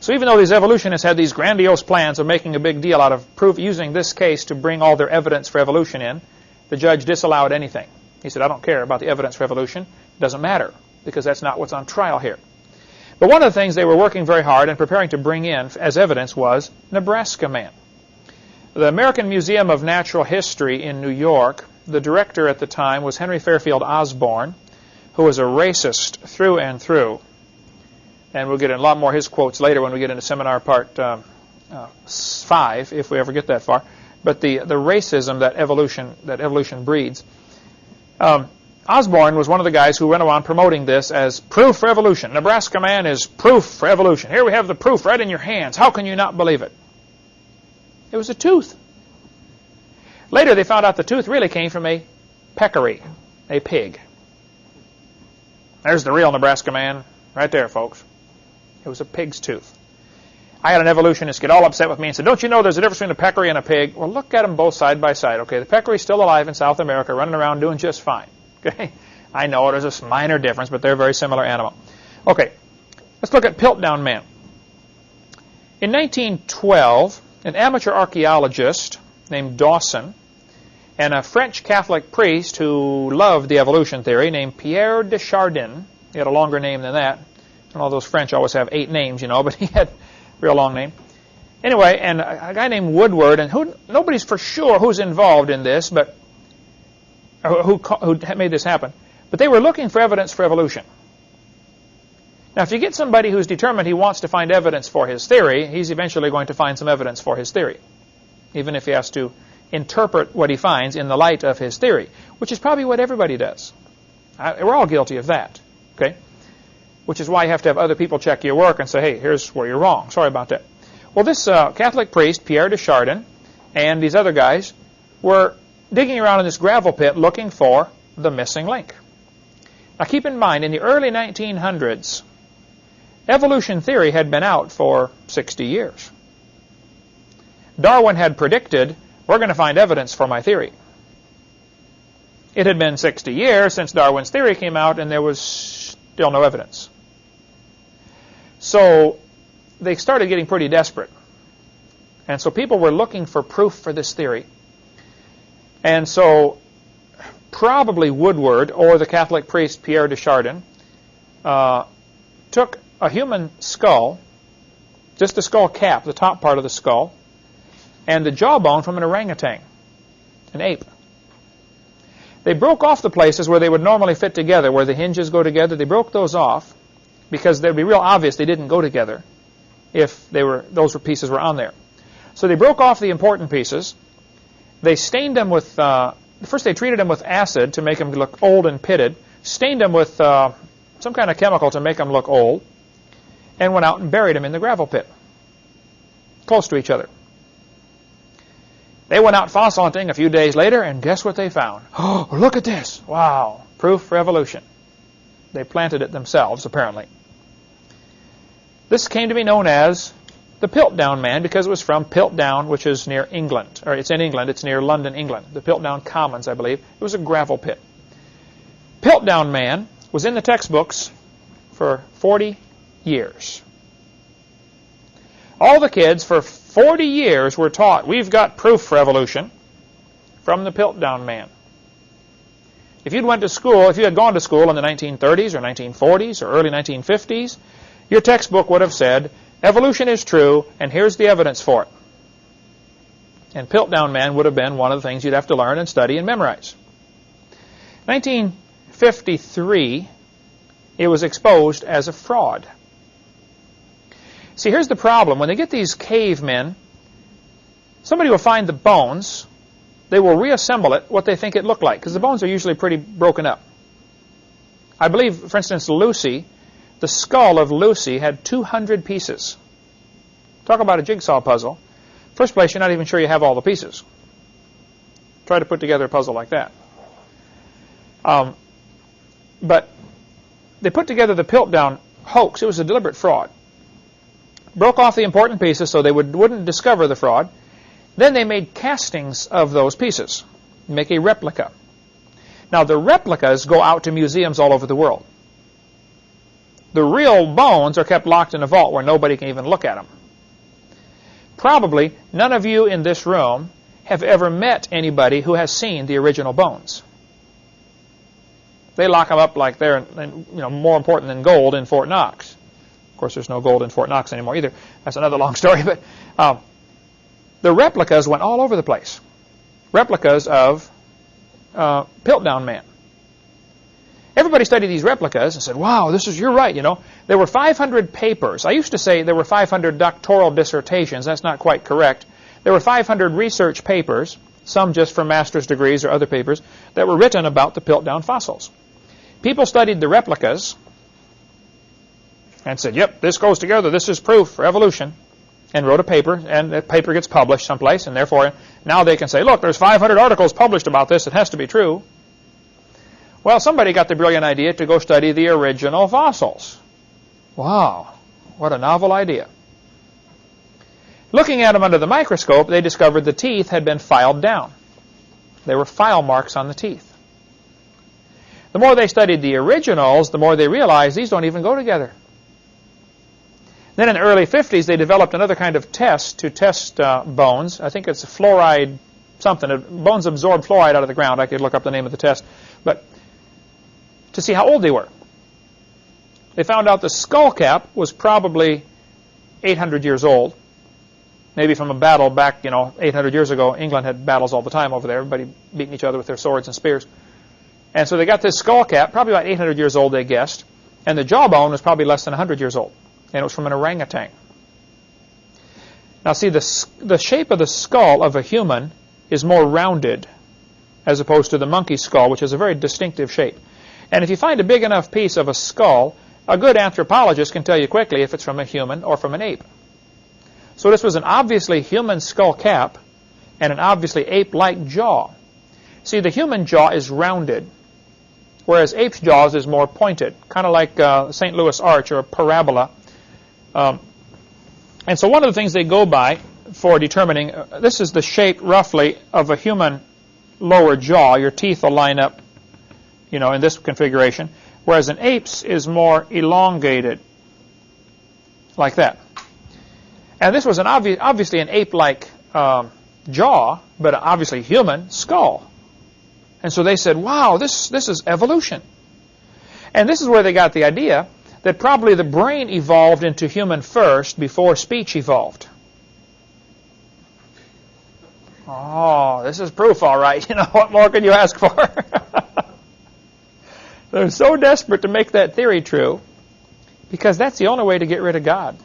So even though these evolutionists had these grandiose plans of making a big deal out of using this case to bring all their evidence for evolution in, the judge disallowed anything. He said, I don't care about the evidence for evolution. It doesn't matter, because that's not what's on trial here. But one of the things they were working very hard and preparing to bring in as evidence was Nebraska Man. The American Museum of Natural History in New York, the director at the time was Henry Fairfield Osborn, who was a racist through and through. And we'll get in a lot more of his quotes later when we get into seminar part 5, if we ever get that far. But the racism that evolution breeds. Osborn was one of the guys who went around promoting this as proof for evolution. Nebraska Man is proof for evolution. Here we have the proof right in your hands. How can you not believe it? It was a tooth. Later they found out the tooth really came from a peccary, a pig. There's the real Nebraska Man right there, folks. It was a pig's tooth. I had an evolutionist get all upset with me and said, don't you know there's a difference between a peccary and a pig? Well, look at them both side by side. Okay, the peccary's still alive in South America, running around doing just fine. Okay, I know there's a minor difference, but they're a very similar animal. Okay, let's look at Piltdown Man. In 1912, an amateur archaeologist named Dawson and a French Catholic priest who loved the evolution theory named Pierre de Chardin, he had a longer name than that. I don't know, those French always have 8 names, you know, but he had a real long name. Anyway, and a guy named Woodward, and nobody's for sure who's involved in this, but who made this happen. But they were looking for evidence for evolution. Now, if you get somebody who's determined he wants to find evidence for his theory, he's eventually going to find some evidence for his theory, even if he has to interpret what he finds in the light of his theory, which is probably what everybody does. We're all guilty of that, okay? Which is why you have to have other people check your work and say, hey, here's where you're wrong. Sorry about that. Well, this Catholic priest, Pierre de Chardin, and these other guys were digging around in this gravel pit looking for the missing link. Now, keep in mind, in the early 1900s, evolution theory had been out for 60 years. Darwin had predicted, we're going to find evidence for my theory. It had been 60 years since Darwin's theory came out, and there was still no evidence. So they started getting pretty desperate. And so people were looking for proof for this theory. And so probably Woodward or the Catholic priest Pierre de Chardin took a human skull, just the skull cap, the top part of the skull, and the jawbone from an orangutan, an ape. They broke off the places where they would normally fit together, where the hinges go together. They broke those off because they'd be real obvious they didn't go together if those pieces were on there. So they broke off the important pieces. They stained them with, first they treated them with acid to make them look old and pitted, stained them with some kind of chemical to make them look old, and went out and buried them in the gravel pit, close to each other. They went out fossil hunting a few days later, and guess what they found? Oh, look at this. Wow. Proof for evolution. They planted it themselves, apparently. This came to be known as the Piltdown Man because it was from Piltdown, which is near England. Or it's in England. It's near London, England. The Piltdown Commons, I believe. It was a gravel pit. Piltdown Man was in the textbooks for 40 years. All the kids for 40 years were taught, we've got proof for evolution from the Piltdown Man. If you'd went to school, if you had gone to school in the 1930s or 1940s or early 1950s, your textbook would have said, evolution is true, and here's the evidence for it. And Piltdown Man would have been one of the things you'd have to learn and study and memorize. 1953, it was exposed as a fraud. See, here's the problem. When they get these cavemen, somebody will find the bones. They will reassemble it what they think it looked like, because the bones are usually pretty broken up. I believe, for instance, Lucy, the skull of Lucy had 200 pieces. Talk about a jigsaw puzzle. First place, you're not even sure you have all the pieces. Try to put together a puzzle like that. But they put together the Piltdown hoax. It was a deliberate fraud. Broke off the important pieces so they wouldn't discover the fraud. Then they made castings of those pieces, make a replica. Now, the replicas go out to museums all over the world. The real bones are kept locked in a vault where nobody can even look at them. Probably none of you in this room have ever met anybody who has seen the original bones. They lock them up like they're more important than gold in Fort Knox. Of course, there's no gold in Fort Knox anymore either. That's another long story. But the replicas went all over the place. Replicas of Piltdown Man. Everybody studied these replicas and said, wow, you're right, There were 500 papers. I used to say there were 500 doctoral dissertations. That's not quite correct. There were 500 research papers, some just for master's degrees or other papers, that were written about the Piltdown fossils. People studied the replicas and said, yep, this goes together. This is proof for evolution. And wrote a paper, and that paper gets published someplace, and therefore now they can say, look, there's 500 articles published about this. It has to be true. Well, somebody got the brilliant idea to go study the original fossils. Wow, what a novel idea. Looking at them under the microscope, they discovered the teeth had been filed down. There were file marks on the teeth. The more they studied the originals, the more they realized these don't even go together. Then in the early 50s, they developed another kind of test to test bones. I think it's fluoride something. Bones absorb fluoride out of the ground. I could look up the name of the test. But to see how old they were. They found out the skull cap was probably 800 years old. Maybe from a battle back, 800 years ago. England had battles all the time over there. Everybody beating each other with their swords and spears. And so they got this skull cap, probably about 800 years old, they guessed. And the jawbone was probably less than 100 years old. And it was from an orangutan. Now see, the shape of the skull of a human is more rounded as opposed to the monkey skull, which is a very distinctive shape. And if you find a big enough piece of a skull, a good anthropologist can tell you quickly if it's from a human or from an ape. So this was an obviously human skull cap and an obviously ape-like jaw. See, the human jaw is rounded, whereas ape's jaws is more pointed, kind of like St. Louis arch or a parabola. And so one of the things they go by for determining, this is the shape roughly of a human lower jaw. Your teeth will line up, in this configuration, whereas an ape's is more elongated, like that. And this was obviously an ape-like jaw, but obviously human skull. And so they said, wow, this is evolution. And this is where they got the idea that probably the brain evolved into human first before speech evolved. Oh, this is proof, all right. What more could you ask for? They're so desperate to make that theory true because that's the only way to get rid of God.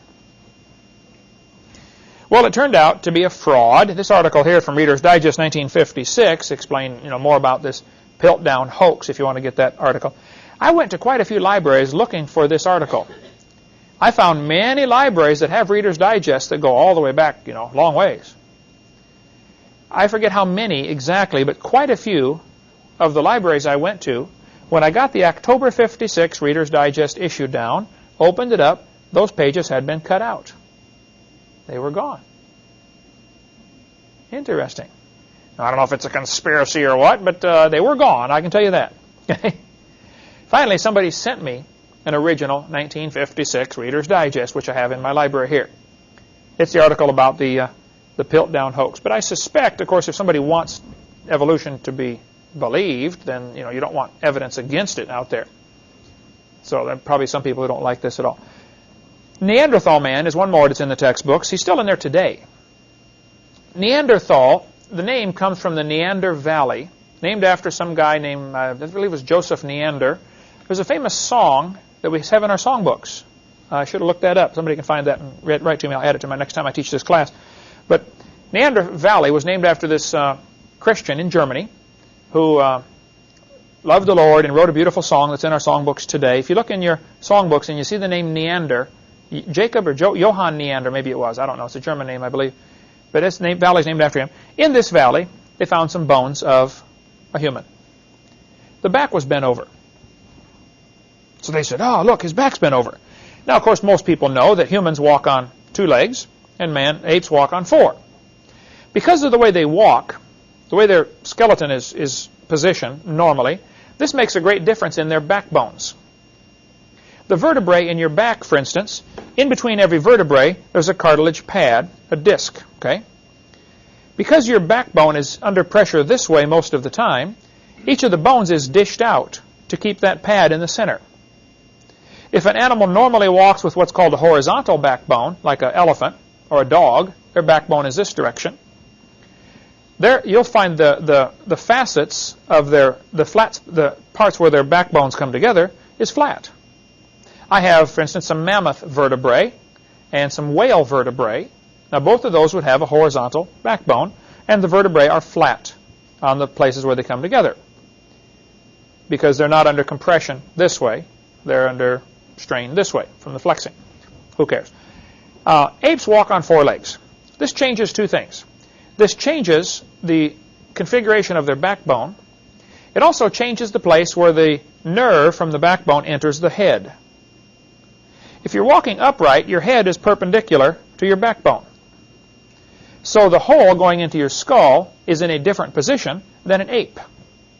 Well, it turned out to be a fraud. This article here from Reader's Digest 1956 explained more about this Piltdown hoax, if you want to get that article. I went to quite a few libraries looking for this article. I found many libraries that have Reader's Digest that go all the way back, long ways. I forget how many exactly, but quite a few of the libraries I went to, when I got the October 56 Reader's Digest issue down, opened it up, those pages had been cut out. They were gone. Interesting. Now, I don't know if it's a conspiracy or what, but they were gone, I can tell you that. Finally, somebody sent me an original 1956 Reader's Digest, which I have in my library here. It's the article about the Piltdown hoax. But I suspect, of course, if somebody wants evolution to be believed, then you don't want evidence against it out there. So there are probably some people who don't like this at all. Neanderthal man is one more that's in the textbooks. He's still in there today. Neanderthal, the name comes from the Neander Valley, named after some guy named, I believe it was Joseph Neander. There's a famous song that we have in our songbooks. I should have looked that up. Somebody can find that and write to me. I'll add it to my next time I teach this class. But Neander Valley was named after this Christian in Germany who loved the Lord and wrote a beautiful song that's in our songbooks today. If you look in your songbooks and you see the name Neander, Jacob or Johann Neander, maybe it was. I don't know. It's a German name, I believe. But this valley is named after him. In this valley, they found some bones of a human. The back was bent over. So they said, oh, look, his back's bent over. Now, of course, most people know that humans walk on 2 legs and apes walk on 4. Because of the way they walk, the way their skeleton is positioned normally, this makes a great difference in their backbones. The vertebrae in your back, for instance, in between every vertebrae, there's a cartilage pad, a disc, okay? Because your backbone is under pressure this way most of the time, each of the bones is dished out to keep that pad in the center. If an animal normally walks with what's called a horizontal backbone, like an elephant or a dog, their backbone is this direction. There, you'll find the facets of the parts where their backbones come together is flat. I have, for instance, some mammoth vertebrae and some whale vertebrae. Now, both of those would have a horizontal backbone, and the vertebrae are flat on the places where they come together because they're not under compression this way. They're under strain this way from the flexing. Who cares? Apes walk on four legs. This changes two things. This changes the configuration of their backbone. It also changes the place where the nerve from the backbone enters the head. If you're walking upright, your head is perpendicular to your backbone. So the hole going into your skull is in a different position than an ape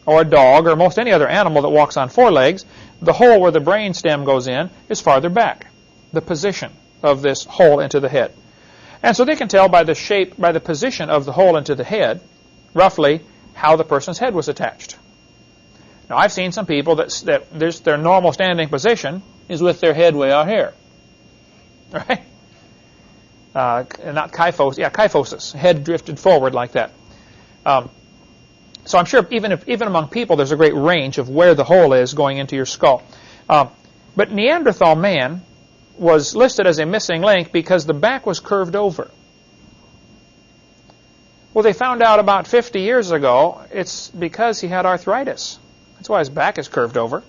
or a dog or most any other animal that walks on four legs. The hole where the brain stem goes in is farther back, the position of this hole into the head. And so they can tell by the shape, by the position of the hole into the head, roughly how the person's head was attached. Now, I've seen some people that their normal standing position is with their head way out here. Right? Not kyphosis. Yeah, kyphosis. Head drifted forward like that. So I'm sure even among people, there's a great range of where the hole is going into your skull. But Neanderthal man was listed as a missing link because the back was curved over. Well, they found out about 50 years ago it's because he had arthritis. That's why his back is curved over. It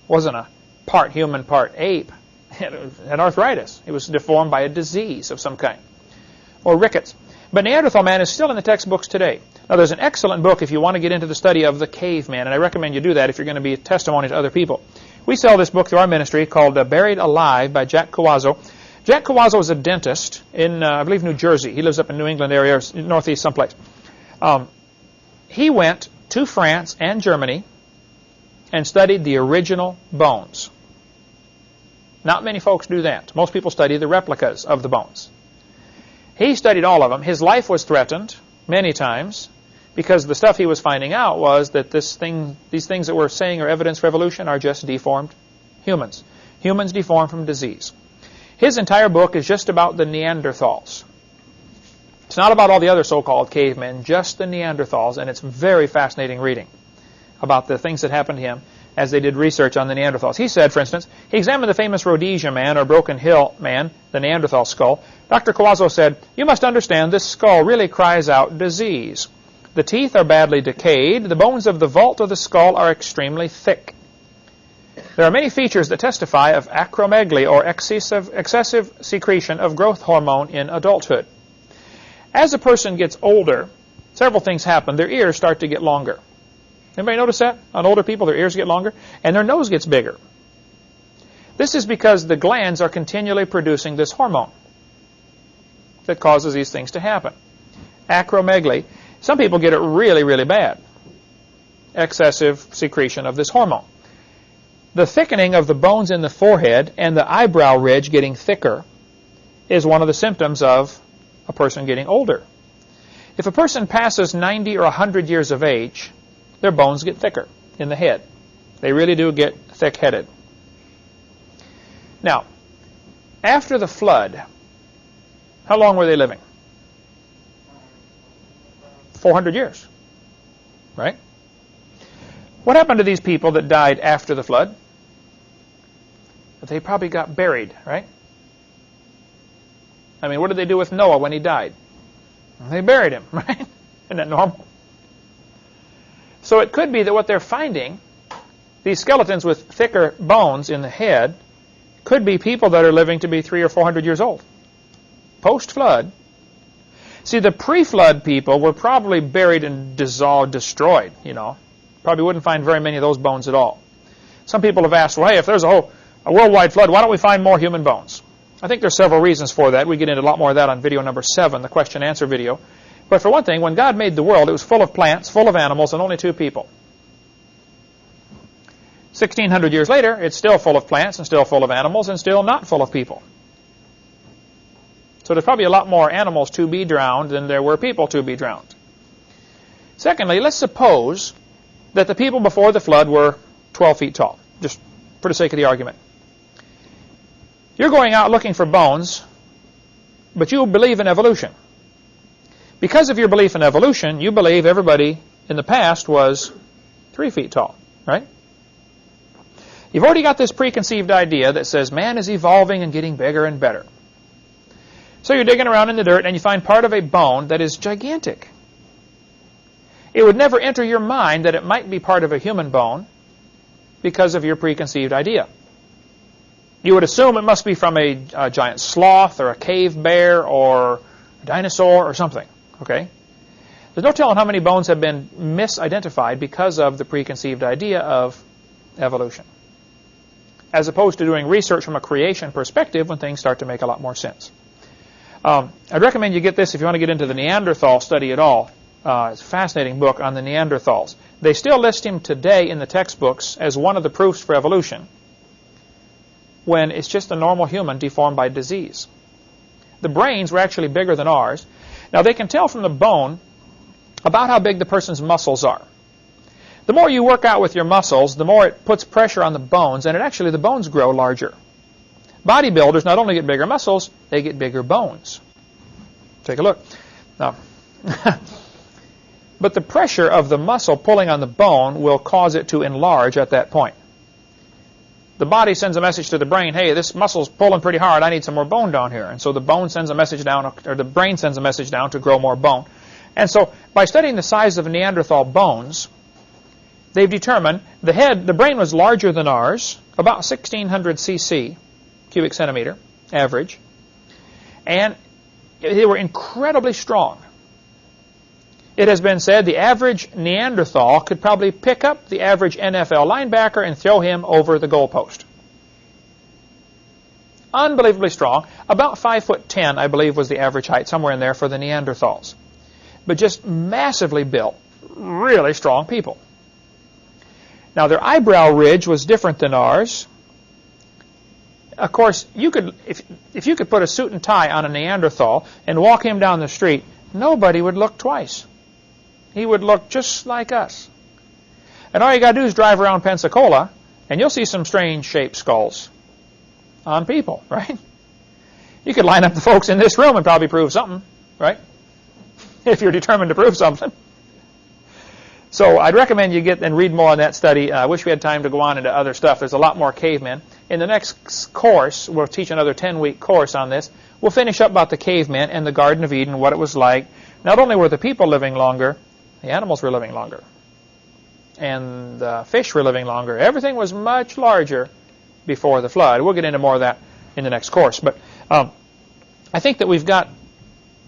wasn't a part human, part ape. It had arthritis. It was deformed by a disease of some kind, or rickets. But Neanderthal man is still in the textbooks today. Now, there's an excellent book if you want to get into the study of the caveman, and I recommend you do that if you're going to be a testimony to other people. We sell this book through our ministry called Buried Alive by Jack Cawazzo. Jack Cawazzo is a dentist in, I believe, New Jersey. He lives up in New England area, or northeast someplace. He went to France and Germany and studied the original bones. Not many folks do that. Most people study the replicas of the bones. He studied all of them. His life was threatened many times because the stuff he was finding out was that these things that we're saying are evidence for evolution are just deformed humans. Humans deformed from disease. His entire book is just about the Neanderthals. It's not about all the other so-called cavemen, just the Neanderthals, and it's very fascinating reading about the things that happened to him as they did research on the Neanderthals. He said, for instance, he examined the famous Rhodesia man, or Broken Hill man, the Neanderthal skull. Dr. Cawazzo said, "You must understand this skull really cries out disease. The teeth are badly decayed. The bones of the vault of the skull are extremely thick. There are many features that testify of acromegaly, or excessive secretion of growth hormone in adulthood. As a person gets older, several things happen. Their ears start to get longer. Anybody notice that? On older people, their ears get longer, and their nose gets bigger. This is because the glands are continually producing this hormone that causes these things to happen. Acromegaly. Some people get it really, really bad. Excessive secretion of this hormone. The thickening of the bones in the forehead and the eyebrow ridge getting thicker is one of the symptoms of a person getting older. If a person passes 90 or 100 years of age, their bones get thicker in the head. They really do get thick-headed. Now, after the flood, how long were they living? 400 years, right? What happened to these people that died after the flood? They probably got buried, right? I mean, what did they do with Noah when he died? They buried him, right? Isn't that normal? So it could be that what they're finding, these skeletons with thicker bones in the head, could be people that are living to be 300 or 400 years old. Post-flood. See, the pre-flood people were probably buried and dissolved, destroyed, you know. Probably wouldn't find very many of those bones at all. Some people have asked, well, hey, if there's a worldwide flood, why don't we find more human bones? I think there's several reasons for that. We get into a lot more of that on video number 7, the question-answer video. But for one thing, when God made the world, it was full of plants, full of animals, and only 2 people. 1,600 years later, it's still full of plants and still full of animals and still not full of people. So there's probably a lot more animals to be drowned than there were people to be drowned. Secondly, let's suppose that the people before the flood were 12 feet tall, just for the sake of the argument. You're going out looking for bones, but you believe in evolution. Because of your belief in evolution, you believe everybody in the past was 3 feet tall, right? You've already got this preconceived idea that says man is evolving and getting bigger and better. So you're digging around in the dirt and you find part of a bone that is gigantic. It would never enter your mind that it might be part of a human bone because of your preconceived idea. You would assume it must be from a giant sloth or a cave bear or a dinosaur or something. Okay? There's no telling how many bones have been misidentified because of the preconceived idea of evolution, as opposed to doing research from a creation perspective when things start to make a lot more sense. I'd recommend you get this if you want to get into the Neanderthal study at all. It's a fascinating book on the Neanderthals. They still list him today in the textbooks as one of the proofs for evolution, when it's just a normal human deformed by disease. The brains were actually bigger than ours. Now, they can tell from the bone about how big the person's muscles are. The more you work out with your muscles, the more it puts pressure on the bones, and actually the bones grow larger. Bodybuilders not only get bigger muscles, they get bigger bones. Take a look. Now, but the pressure of the muscle pulling on the bone will cause it to enlarge at that point. The body sends a message to the brain, hey, this muscle's pulling pretty hard, I need some more bone down here. And so the bone sends a message down, or the brain sends a message down to grow more bone. And so by studying the size of Neanderthal bones, they've determined the brain was larger than ours, about 1,600 cc, cubic centimeter, average. And they were incredibly strong. It has been said the average Neanderthal could probably pick up the average NFL linebacker and throw him over the goalpost. Unbelievably strong. About 5'10", I believe, was the average height, somewhere in there for the Neanderthals. But just massively built, really strong people. Now, their eyebrow ridge was different than ours. Of course, you could, if you could put a suit and tie on a Neanderthal and walk him down the street, nobody would look twice. He would look just like us. And all you got to do is drive around Pensacola, and you'll see some strange shaped skulls on people, right? You could line up the folks in this room and probably prove something, right? If you're determined to prove something. So I'd recommend you get and read more on that study. I wish we had time to go on into other stuff. There's a lot more cavemen. In the next course, we'll teach another 10-week course on this. We'll finish up about the cavemen and the Garden of Eden, what it was like. Not only were the people living longer, the animals were living longer. And the fish were living longer. Everything was much larger before the flood. We'll get into more of that in the next course. But I think that we've got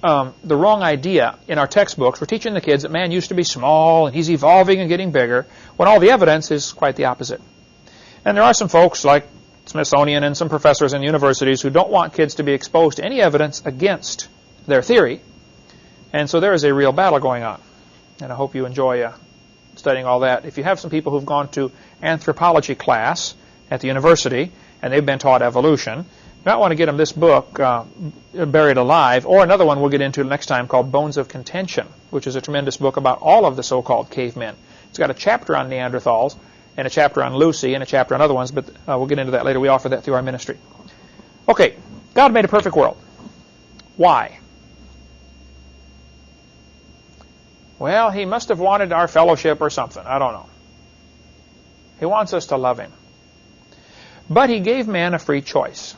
the wrong idea in our textbooks. We're teaching the kids that man used to be small and he's evolving and getting bigger, when all the evidence is quite the opposite. And there are some folks like Smithsonian and some professors in universities who don't want kids to be exposed to any evidence against their theory. And so there is a real battle going on. And I hope you enjoy studying all that. If you have some people who've gone to anthropology class at the university and they've been taught evolution, you might want to get them this book, Buried Alive, or another one we'll get into next time called Bones of Contention, which is a tremendous book about all of the so-called cavemen. It's got a chapter on Neanderthals and a chapter on Lucy and a chapter on other ones, but we'll get into that later. We offer that through our ministry. Okay, God made a perfect world. Why? Well, he must have wanted our fellowship or something. I don't know. He wants us to love him. But he gave man a free choice.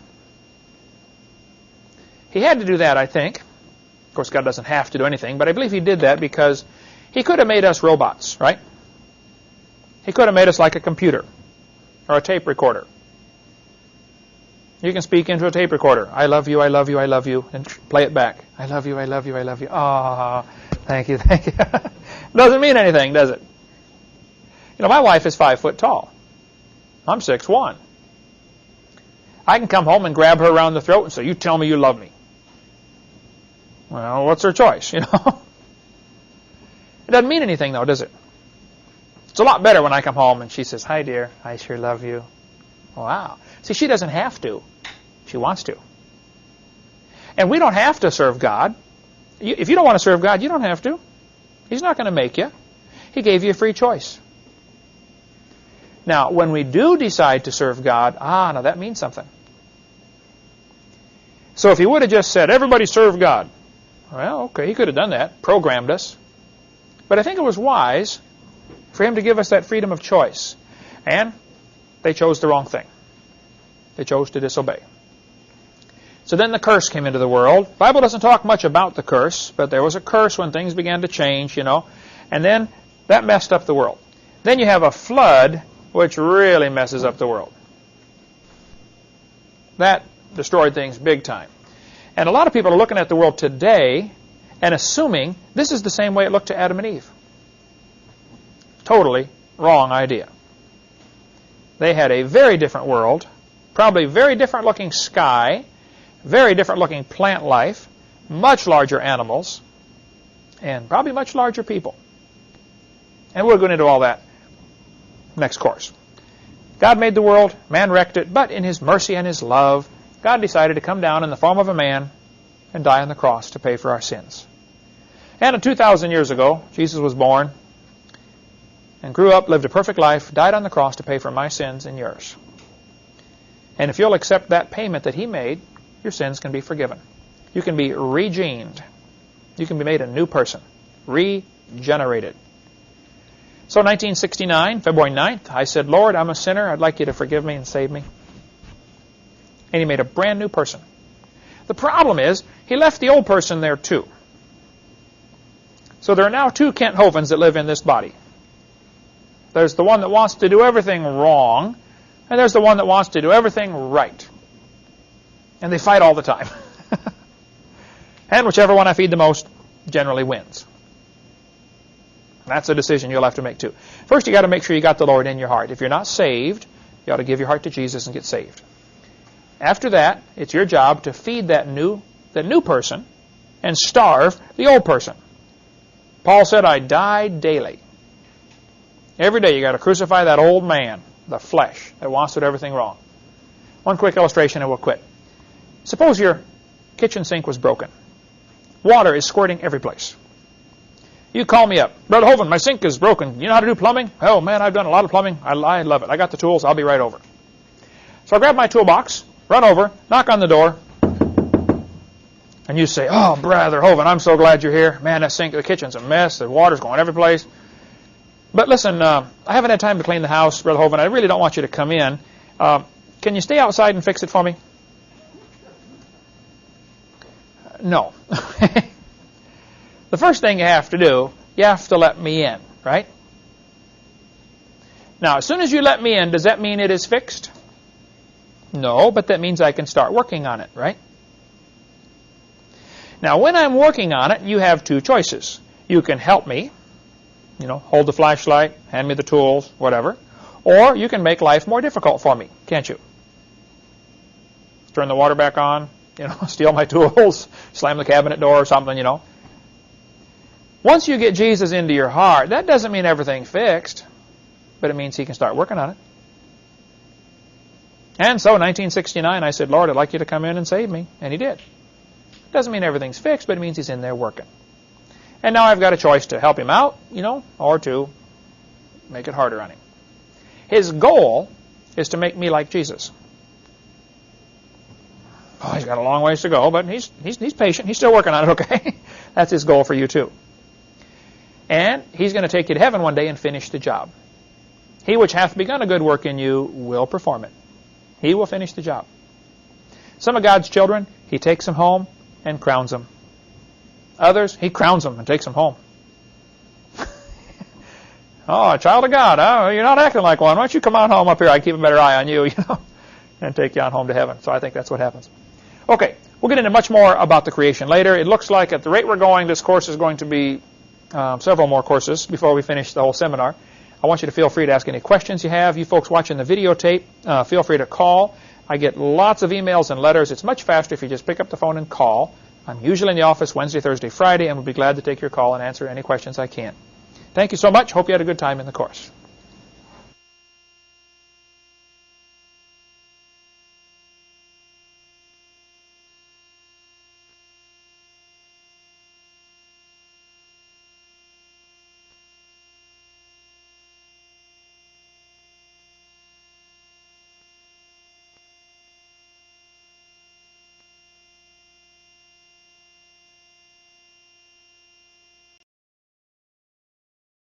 He had to do that, I think. Of course, God doesn't have to do anything, but I believe he did that because he could have made us robots, right? He could have made us like a computer or a tape recorder. You can speak into a tape recorder. I love you, I love you, I love you, and play it back. I love you, I love you, I love you. Ah, thank you, thank you. Doesn't mean anything, does it? You know, my wife is 5 foot tall. I'm 6'1". I can come home and grab her around the throat and say, you tell me you love me. Well, what's her choice, you know? It doesn't mean anything, though, does it? It's a lot better when I come home and she says, "Hi, dear. I sure love you." Wow. See, she doesn't have to. She wants to. And we don't have to serve God. If you don't want to serve God, you don't have to. He's not going to make you. He gave you a free choice. Now, when we do decide to serve God, now that means something. So if he would have just said, "Everybody serve God," well, okay, he could have done that, programmed us. But I think it was wise for him to give us that freedom of choice. And they chose the wrong thing. They chose to disobey. So then the curse came into the world. The Bible doesn't talk much about the curse, but there was a curse when things began to change, and then that messed up the world. Then you have a flood, which really messes up the world. That destroyed things big time. And a lot of people are looking at the world today and assuming this is the same way it looked to Adam and Eve. Totally wrong idea. They had a very different world, probably very different looking sky, very different looking plant life, much larger animals, and probably much larger people. And we'll go into all that next course. God made the world, man wrecked it, but in his mercy and his love, God decided to come down in the form of a man and die on the cross to pay for our sins. And 2,000 years ago, Jesus was born and grew up, lived a perfect life, died on the cross to pay for my sins and yours. And if you'll accept that payment that he made, your sins can be forgiven. You can be regened. You can be made a new person, regenerated. So 1969, February 9th, I said, "Lord, I'm a sinner. I'd like you to forgive me and save me." And he made a brand new person. The problem is, he left the old person there too. So there are now two Kent Hovens that live in this body. There's the one that wants to do everything wrong, and there's the one that wants to do everything right. And they fight all the time. And whichever one I feed the most generally wins. That's a decision you'll have to make too. First, you got to make sure you got the Lord in your heart. If you're not saved, you ought to give your heart to Jesus and get saved. After that, it's your job to feed that new person and starve the old person. Paul said, "I die daily." Every day you got to crucify that old man, the flesh, that wants to do everything wrong. One quick illustration and we'll quit. Suppose your kitchen sink was broken. Water is squirting every place. You call me up. "Brother Hovind, my sink is broken. You know how to do plumbing?" "Oh, man, I've done a lot of plumbing. I love it. I got the tools. I'll be right over." So I grab my toolbox, run over, knock on the door, and you say, "Oh, Brother Hovind, I'm so glad you're here. Man, that sink, the kitchen's a mess. The water's going every place. But listen, I haven't had time to clean the house, Brother Hovind. I really don't want you to come in. Can you stay outside and fix it for me?" No. The first thing you have to do, you have to let me in, right? Now, as soon as you let me in, does that mean it is fixed? No, but that means I can start working on it, right? Now, when I'm working on it, you have two choices. You can help me, hold the flashlight, hand me the tools, whatever. Or you can make life more difficult for me, can't you? Turn the water back on, steal my tools, slam the cabinet door or something, Once you get Jesus into your heart, that doesn't mean everything's fixed, but it means he can start working on it. And so in 1969, I said, "Lord, I'd like you to come in and save me." And he did. Doesn't mean everything's fixed, but it means he's in there working. And now I've got a choice to help him out, or to make it harder on him. His goal is to make me like Jesus. Oh, he's got a long ways to go, but he's patient. He's still working on it, okay? That's his goal for you too. And he's going to take you to heaven one day and finish the job. He which hath begun a good work in you will perform it. He will finish the job. Some of God's children, he takes them home and crowns them. Others, he crowns them and takes them home. "Oh, a child of God, you're not acting like one. Why don't you come on home up here? I keep a better eye on you, and take you on home to heaven." So I think that's what happens. Okay, we'll get into much more about the creation later. It looks like at the rate we're going, this course is going to be several more courses before we finish the whole seminar. I want you to feel free to ask any questions you have. You folks watching the videotape, feel free to call. I get lots of emails and letters. It's much faster if you just pick up the phone and call. I'm usually in the office Wednesday, Thursday, Friday, and we'll be glad to take your call and answer any questions I can. Thank you so much. Hope you had a good time in the course.